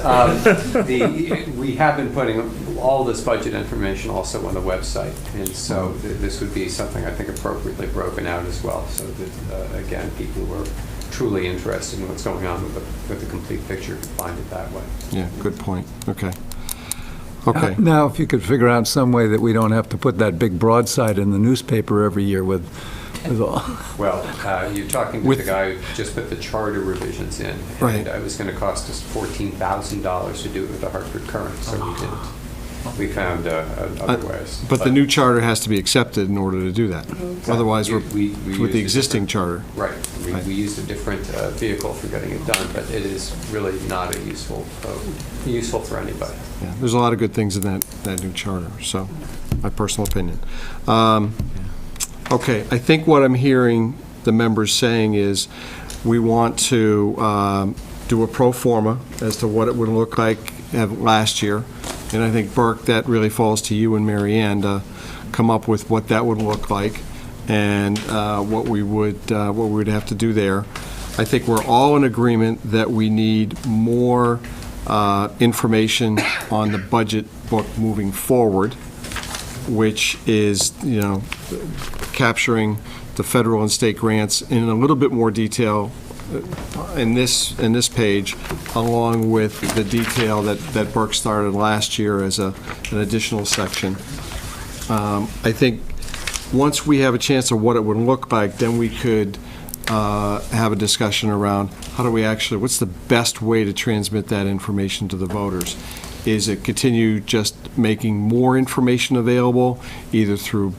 We have been putting all this budget information also on the website, and so this would be something I think appropriately broken out as well, so that, again, people who are truly interested in what's going on with the complete picture can find it that way. Yeah, good point. Okay. Okay. Now, if you could figure out some way that we don't have to put that big broadside in the newspaper every year with all. Well, you're talking to the guy who just put the charter revisions in. Right. And it was going to cost us $14,000 to do it with the Hartford Current, so we didn't. We found other ways. But the new charter has to be accepted in order to do that. Otherwise, we're We with used the a existing different- charter. Right. We used a different vehicle for getting it done, but it is really not useful for anybody. Yeah, there's a lot of good things in that new charter, so, my personal opinion. Okay, I think what I'm hearing the members saying is, we want to do a pro forma as to what it would look like last year, and I think, Burke, that really falls to you and Mary Ann to come up with what that would look like, and what we would have to do there. I think we're all in agreement that we need more information on the budget book moving forward, which is, capturing the federal and state grants in a little bit more detail in this page, along with the detail that Burke started last year as an additional section. I think once we have a chance of what it would look like, then we could have a discussion around what's the best way to transmit that information to the voters. Is it continue just making more information available, either through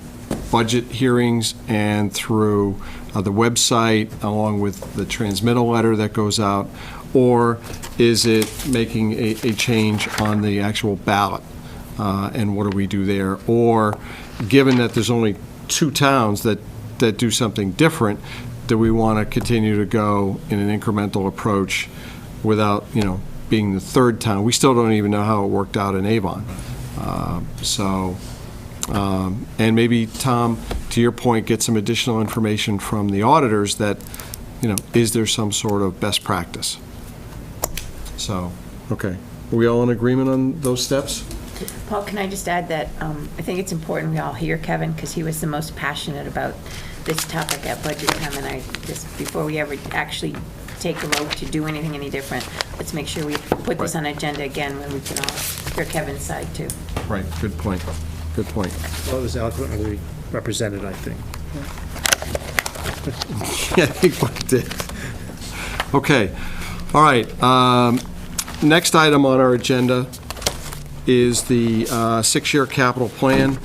budget hearings and through the website, along with the transmittal letter that goes out? Or is it making a change on the actual ballot? And what do we do there? Or, given that there's only 2 towns that do something different, do we want to continue to go in an incremental approach without, being the 3rd town? We still don't even know how it worked out in Avon. And maybe, Tom, to your point, get some additional information from the auditors that, is there some sort of best practice? So, okay. Are we all in agreement on those steps? Paul, can I just add that I think it's important we all hear Kevin, because he was the most passionate about this topic at budget time, and I just, before we ever actually take a vote to do anything any different, let's make sure we put this on agenda again when we can all hear Kevin's side too. Right, good point. Good point. Well, it was eloquently represented, I think. Yeah, I think we did. Okay, all right. Next item on our agenda is the 6-year capital plan,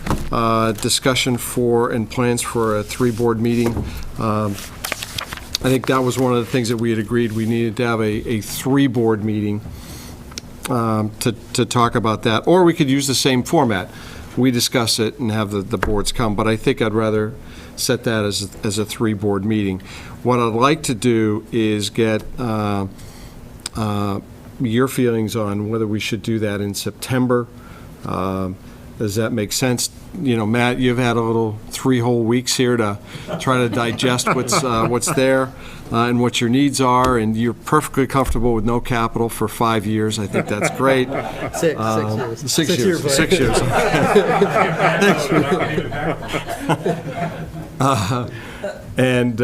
discussion for and plans for a 3-board meeting. I think that was one of the things that we had agreed we needed to have a 3-board meeting to talk about that, or we could use the same format. We discuss it and have the boards come, but I think I'd rather set that as a 3-board meeting. What I'd like to do is get your feelings on whether we should do that in September. Does that make sense? Matt, you've had a little 3 whole weeks here to try to digest what's there and what your needs are, and you're perfectly comfortable with no capital for 5 years. I think that's great. 6 years. 6 years. 6 years. And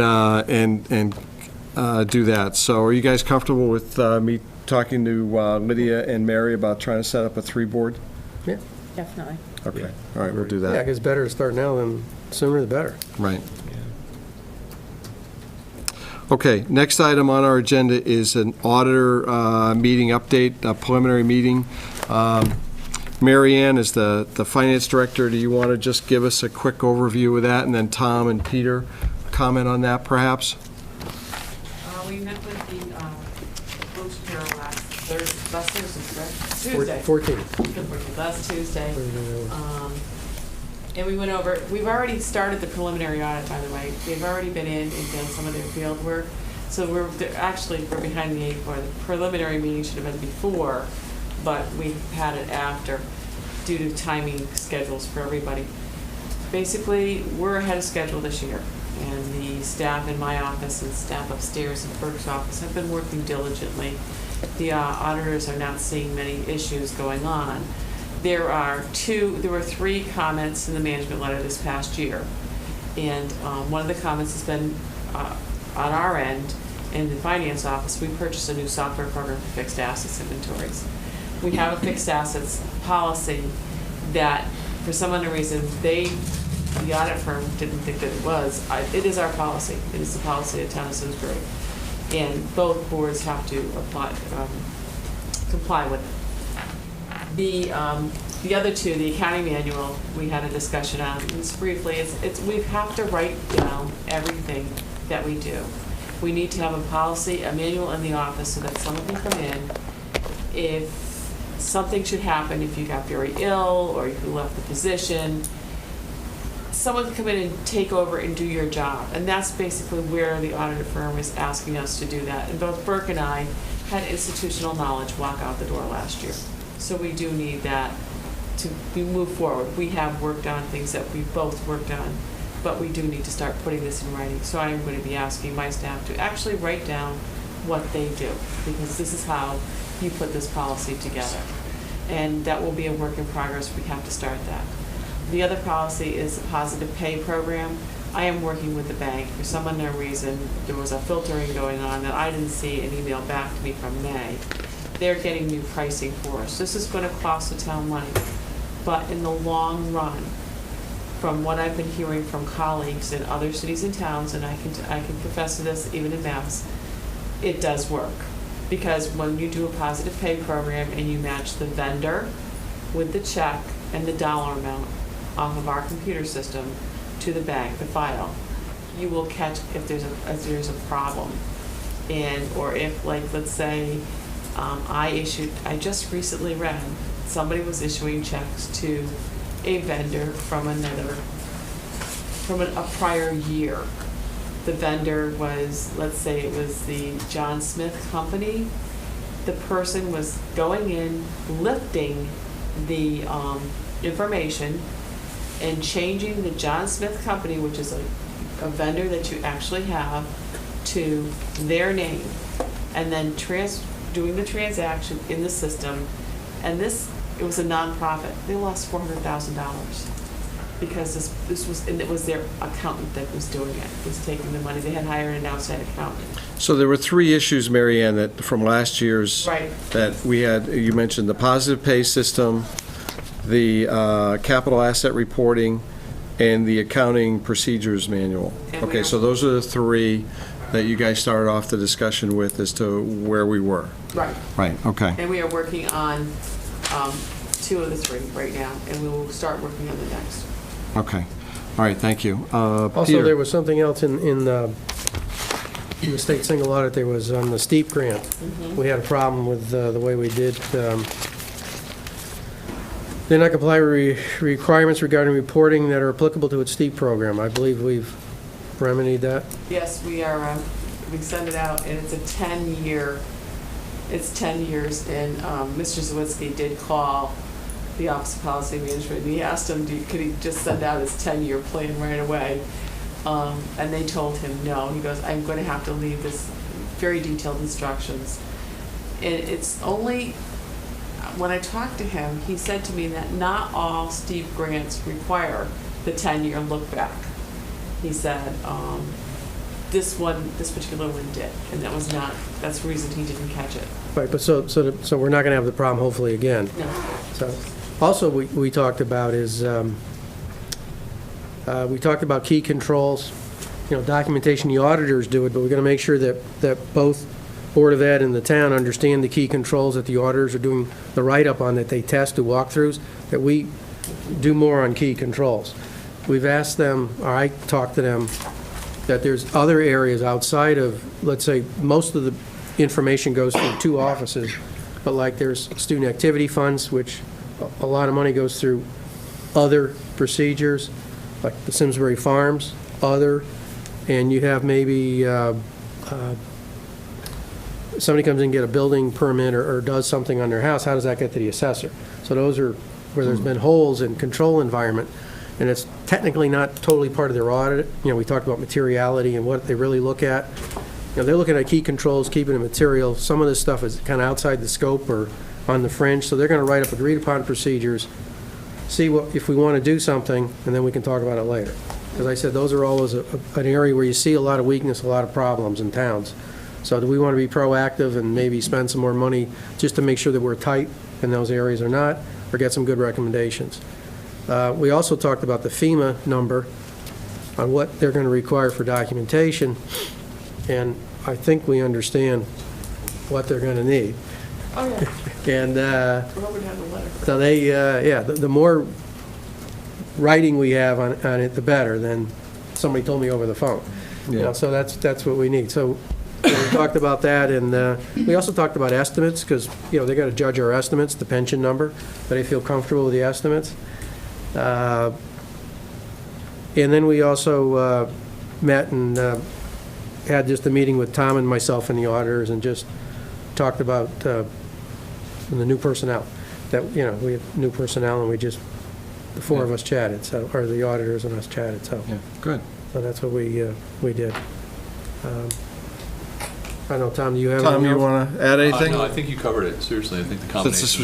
do that. So, are you guys comfortable with me talking to Lydia and Mary about trying to set up a 3-board? Yeah. Definitely. Okay, all right, we'll do Yeah, that. it's better to start now than sooner the better. Right. Okay, next item on our agenda is an auditor meeting update, a preliminary meeting. Mary Ann is the finance director. Do you want to just give us a quick overview of that, and then Tom and Peter comment on that, perhaps? We met with the Blue Shapiro last Thursday, correct? Tuesday. 14th. Last Tuesday. And we went over, we've already started the preliminary audit, by the way. They've already been in and done some of their field work. So we're behind the 8 bar. The preliminary meeting should have been before, but we had it after due to timing schedules for everybody. Basically, we're ahead of schedule this year. And the staff in my office and staff upstairs in Burke's office have been working diligently. The auditors are not seeing many issues going on. There were 3 comments in the management letter this past year. And one of the comments has been on our end, in the finance office, we purchased a new software program for fixed assets inventories. We have a fixed assets policy that, for some unknown reason, the audit firm didn't think that it was. It is our policy. It is the policy of the town of Simsbury. And both boards have to comply with it. The other 2, the accounting manual, we had a discussion on. Just briefly, we have to write down everything that we do. We need to have a policy, a manual in the office so that someone can come in. If something should happen, if you got very ill or you left the position, someone can come in and take over and do your job. And that's basically where the auditor firm is asking us to do that. And both Burke and I had institutional knowledge walk out the door last year. So we do need that to move forward. We have worked on things that we both worked on, but we do need to start putting this in writing. So I'm going to be asking my staff to actually write down what they do, because this is how you put this policy together. And that will be a work in progress. We have to start that. The other policy is the positive pay program. I am working with the bank. For some unknown reason, there was a filtering going on that I didn't see an email back to me from May. They're getting new pricing for us. This is going to cost the town money. But in the long run, from what I've been hearing from colleagues in other cities and towns, and I can profess to this even in Mass, it does work. Because when you do a positive pay program and you match the vendor with the check and the dollar amount off of our computer system to the bank, the file, you will catch if there's a problem. And, or if, like, let's say, I just recently read, somebody was issuing checks to a vendor from a prior year. The vendor was, let's say it was the John Smith Company. The person was going in, lifting the information and changing the John Smith Company, which is a vendor that you actually have, to their name, and then doing the transaction in the system. And it was a nonprofit. They lost $400,000 because it was their accountant that was doing it, was taking the money. They had hired an outside accountant. So there were 3 issues, Mary Ann, that from last year's Right. that we had. You mentioned the positive pay system, the capital asset reporting, and the accounting procedures manual. And Okay, we so those are the 3 that you guys started off the discussion with as to where we were. Right. Right, okay. And we are working on 2 of the 3 right now, and we will start working on the next. Okay. All right, thank you. Also, Peter. there was something else in the state single audit, there was on the STEEP grant. We had a problem with the way we did. They not comply with requirements regarding reporting that are applicable to its STEEP program. I believe we've remedied that. Yes, we are, we send it out, and it's a 10-year, it's 10 years, and Mr. Zawitsky did call the Office of Policy Management, and he asked him, could he just send out his 10-year plan right away? And they told him no. He goes, I'm going to have to leave this very detailed instructions. And it's only, when I talked to him, he said to me that not all STEEP grants require the 10-year look back. He said, this particular one did, and that's the reason he didn't catch it. Right, but so we're not going to have the problem hopefully again. No. So, also we talked about is, we talked about key controls, documentation, the auditors do it, but we're going to make sure that both Board of Ed and the town understand the key controls that the auditors are doing the write-up on, that they test, do walkthroughs, that we do more on key controls. We've asked them, or I talked to them, that there's other areas outside of, let's say, most of the information goes through 2 offices, but like there's student activity funds, which a lot of money goes through other procedures, like the Simsbury Farms, and you have maybe somebody comes in and get a building permit or does something on their house, how does that get to the assessor? So those are where there's been holes in control environment, and it's technically not totally part of their audit. We talked about materiality and what they really look at. They're looking at key controls, keeping it material. Some of this stuff is kind of outside the scope or on the fringe, so they're going to write up agreed-upon procedures, see if we want to do something, and then we can talk about it later. As I said, those are always an area where you see a lot of weakness, a lot of problems in towns. So do we want to be proactive and maybe spend some more money just to make sure that we're tight in those areas or not, or get some good recommendations? We also talked about the FEMA number on what they're going to require for documentation, and I think we understand what they're going to need. Oh, yeah. And We're hoping to have a letter. so the more writing we have on it, the better than somebody told me over the phone. Yeah. So that's what we need. So we talked about that, and we also talked about estimates, because, they got to judge our estimates, the pension number, that they feel comfortable with the estimates. And then we also met and had just a meeting with Tom and myself and the auditors, and just talked about the new personnel. That, we have new personnel, and we just, the 4 of us chatted, or the auditors and us chatted, so. Yeah, good. So that's what we did. I don't know, Tom, do you have Tom, anything you else? want to add anything? No, I think you covered it, seriously. I think the combination. Since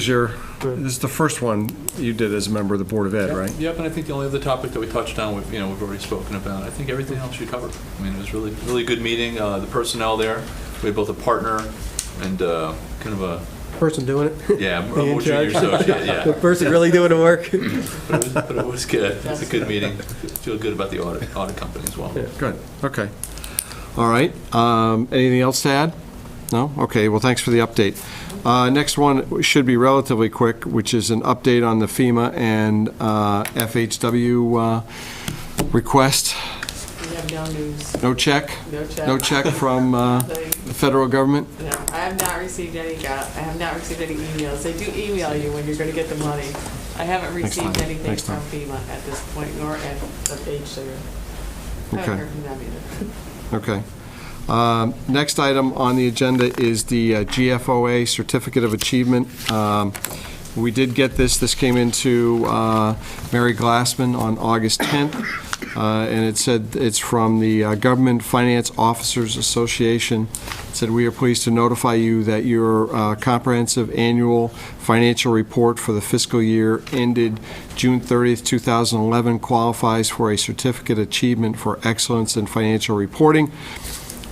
this is the first one you did as a member of the Board of Ed, right? Yep, and I think the only other topic that we touched on, we've already spoken about. I think everything else you covered. I mean, it was really, really good meeting. The personnel there, we had both a partner and kind of a... Person doing it? Yeah, a The more junior in-charge? associate, yeah. The person really doing the work? But it was good. It was a good meeting. Feel good about the audit company as well. Yeah. Good, okay. All right, anything else to add? No? Okay, well, thanks for the update. Next one should be relatively quick, which is an update on the FEMA and FHW request. We have no news. No check? No check. No check from the federal government? No, I have not received any emails. They do email you when you're going to get the money. I haven't received time. anything Next from time. FEMA at this point, nor at the HW. I Okay. haven't heard from them either. Okay. Next item on the agenda is the GFOA Certificate of Achievement. We did get this. This came into Mary Glassman on August 10th, and it said it's from the Government Finance Officers Association. It said, "We are pleased to notify you that your comprehensive annual financial report for the fiscal year ended June 30th, 2011 qualifies for a Certificate Achievement for Excellence in Financial Reporting.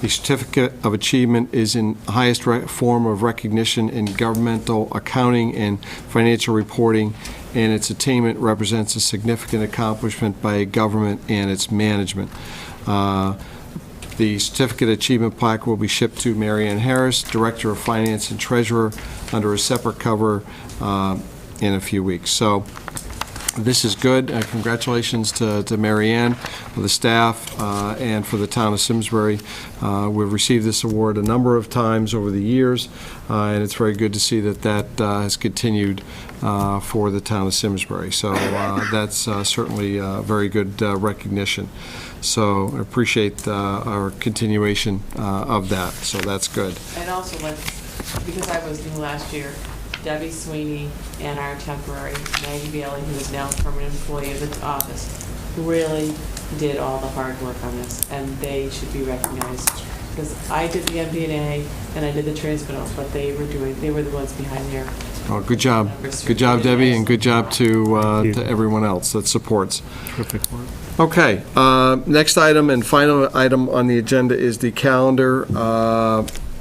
The Certificate of Achievement is in highest form of recognition in governmental accounting and financial reporting, and its attainment represents a significant accomplishment by a government and its management." The Certificate Achievement plaque will be shipped to Mary Ann Harris, Director of Finance and Treasurer, under a separate cover in a few weeks. So this is good. Congratulations to Mary Ann, the staff, and for the town of Simsbury. We've received this award a number of times over the years, and it's very good to see that has continued for the town of Simsbury. So that's certainly very good recognition. So I appreciate our continuation of that, so that's good. And also, because I was new last year, Debbie Sweeney and our temporary, Maggie Bailey, who is now a permanent employee of the office, really did all the hard work on this, and they should be recognized. Because I did the MD&A and I did the transmittal, but they were the ones behind there. Oh, good job. Good job, Debbie, and good job to everyone else that supports. Terrific work. Okay, next item and final item on the agenda is the calendar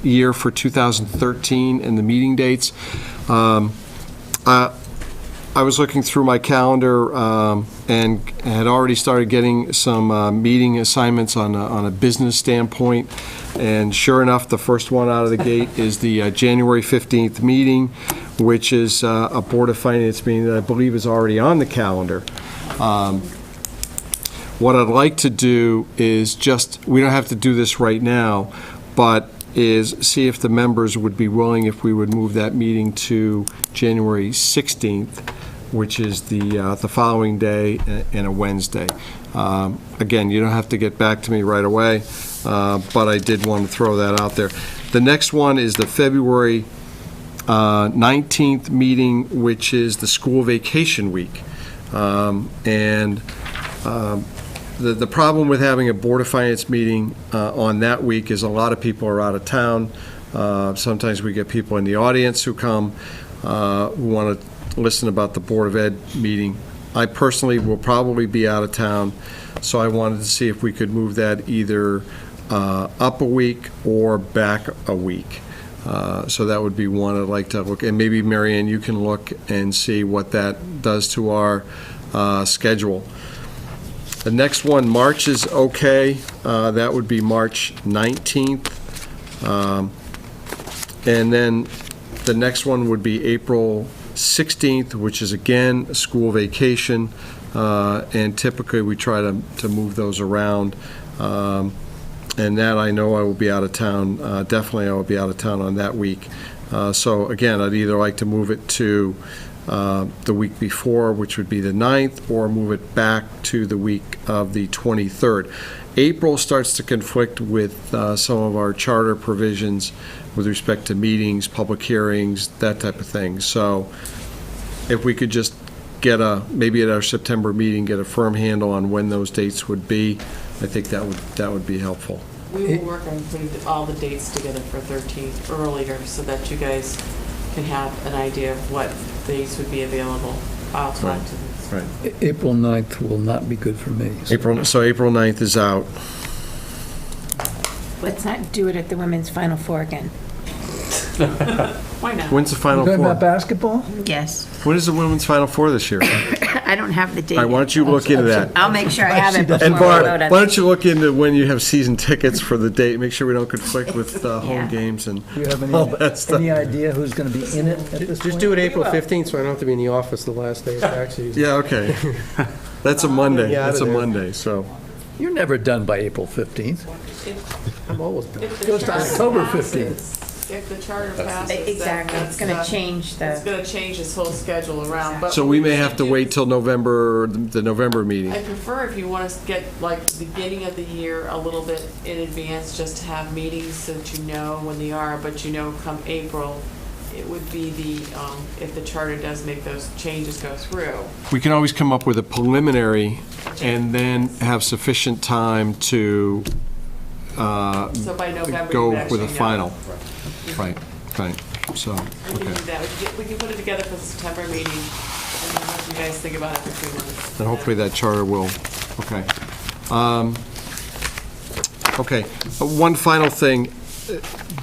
year for 2013 and the meeting dates. I was looking through my calendar and had already started getting some meeting assignments on a business standpoint, and sure enough, the first one out of the gate is the January 15th meeting, which is a Board of Finance meeting that I believe is already on the calendar. What I'd like to do is we don't have to do this right now, but is see if the members would be willing if we would move that meeting to January 16th, which is the following day and a Wednesday. Again, you don't have to get back to me right away, but I did want to throw that out there. The next one is the February 19th meeting, which is the school vacation week. The problem with having a Board of Finance meeting on that week is a lot of people are out of town. Sometimes we get people in the audience who come, who want to listen about the Board of Ed meeting. I personally will probably be out of town, so I wanted to see if we could move that either up a week or back a week. So that would be one I'd like to look, and maybe Mary Ann, you can look and see what that does to our schedule. The next one, March is okay. That would be March 19th. And then the next one would be April 16th, which is again a school vacation. And typically we try to move those around. And that I know I will be out of town. Definitely I will be out of town on that week. So again, I'd either like to move it to the week before, which would be the 9th, or move it back to the week of the 23rd. April starts to conflict with some of our charter provisions with respect to meetings, public hearings, that type of thing. So if we could just get maybe at our September meeting, get a firm handle on when those dates would be, I think that would be helpful. We will work on putting all the dates together for 13th earlier so that you guys can have an idea of what dates would be available. I'll talk to them. Right. April 9th will not be good for me. April 9th is out. Let's not do it at the Women's Final Four again. Why not? When's the Final Talking about Four? basketball? Yes. When is the women's Final Four this year? All I don't have the date. right, why don't you look into that? I'll make sure I have it before And we Barb, vote on why it. don't you look into when you have season tickets for the date, make sure we don't conflict with Yeah. home games and Do you have all that stuff. any idea who's going to be in it at this point? Just do it April 15th, so I don't have to be in the office the last day of tax season. Yeah, okay. That's a Monday, Yeah, that's a out of there. Monday, so. You're never done by April 15th. I'm always done. If the Goes to charter October passes- If the charter passes. then Exactly, it's going that's, to change It's the, going to change this whole schedule around, but. So we may have to wait till November, the November meeting. I prefer if you want to get like the beginning of the year a little bit in advance, just to have meetings so that you know when they are, but you know come April, it would be if the charter does make those changes go through. We can always come up with a preliminary and then have sufficient time to So by November, you go would with a actually know. final. Right, right, so, We can do okay. that. We can put it together for the September meeting, and then let you guys think about it for 2 months. And hopefully that charter will, okay. Okay, one final thing.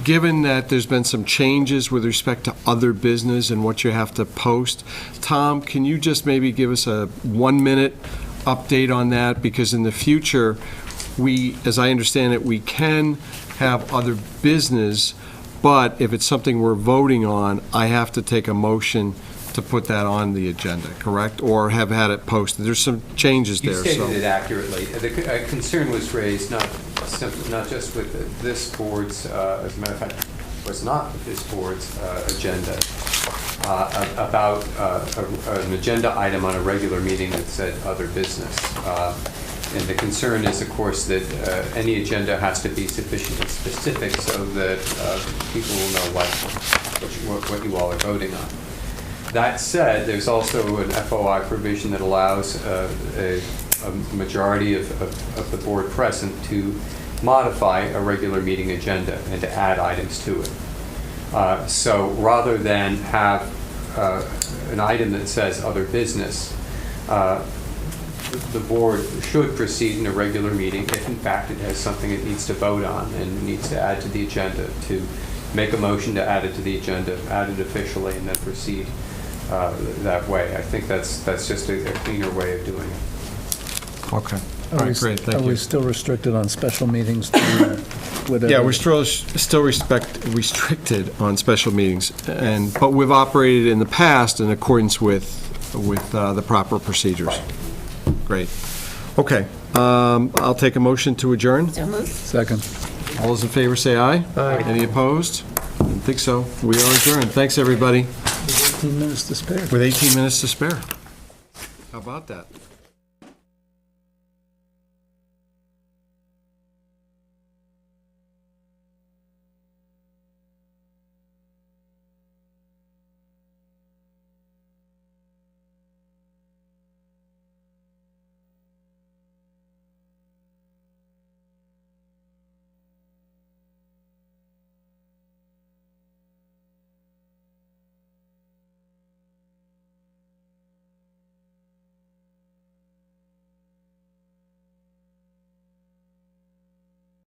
Given that there's been some changes with respect to other business and what you have to post, Tom, can you just maybe give us a 1-minute update on that? Because in the future, we, as I understand it, we can have other business, but if it's something we're voting on, I have to take a motion to put that on the agenda, correct? Or have had it posted? There's some changes You there, so. stated it accurately. The concern was raised not just with this board's, as a matter of fact, was not with this board's agenda, about an agenda item on a regular meeting that said other business. And the concern is, of course, that any agenda has to be sufficiently specific so that people will know what you all are voting on. That said, there's also an FOI provision that allows a majority of the board present to modify a regular meeting agenda and to add items to it. So rather than have an item that says other business, the board should proceed in a regular meeting if in fact it has something it needs to vote on and needs to add to the agenda, to make a motion to add it to the agenda, add it officially, and then proceed that way. I think that's just a cleaner way of doing it. Okay. All right, great, thank Are we you. still restricted on special meetings to whatever? Yeah, we're still restricted on special meetings, but we've operated in the past in accordance with the proper procedures. Great. Okay, I'll take a motion to adjourn. so moved. Second. All those in favor say aye. Aye. Any opposed? I didn't think so. We are adjourned. Thanks, everybody. 15 minutes to spare. With 18 minutes to spare. How about that?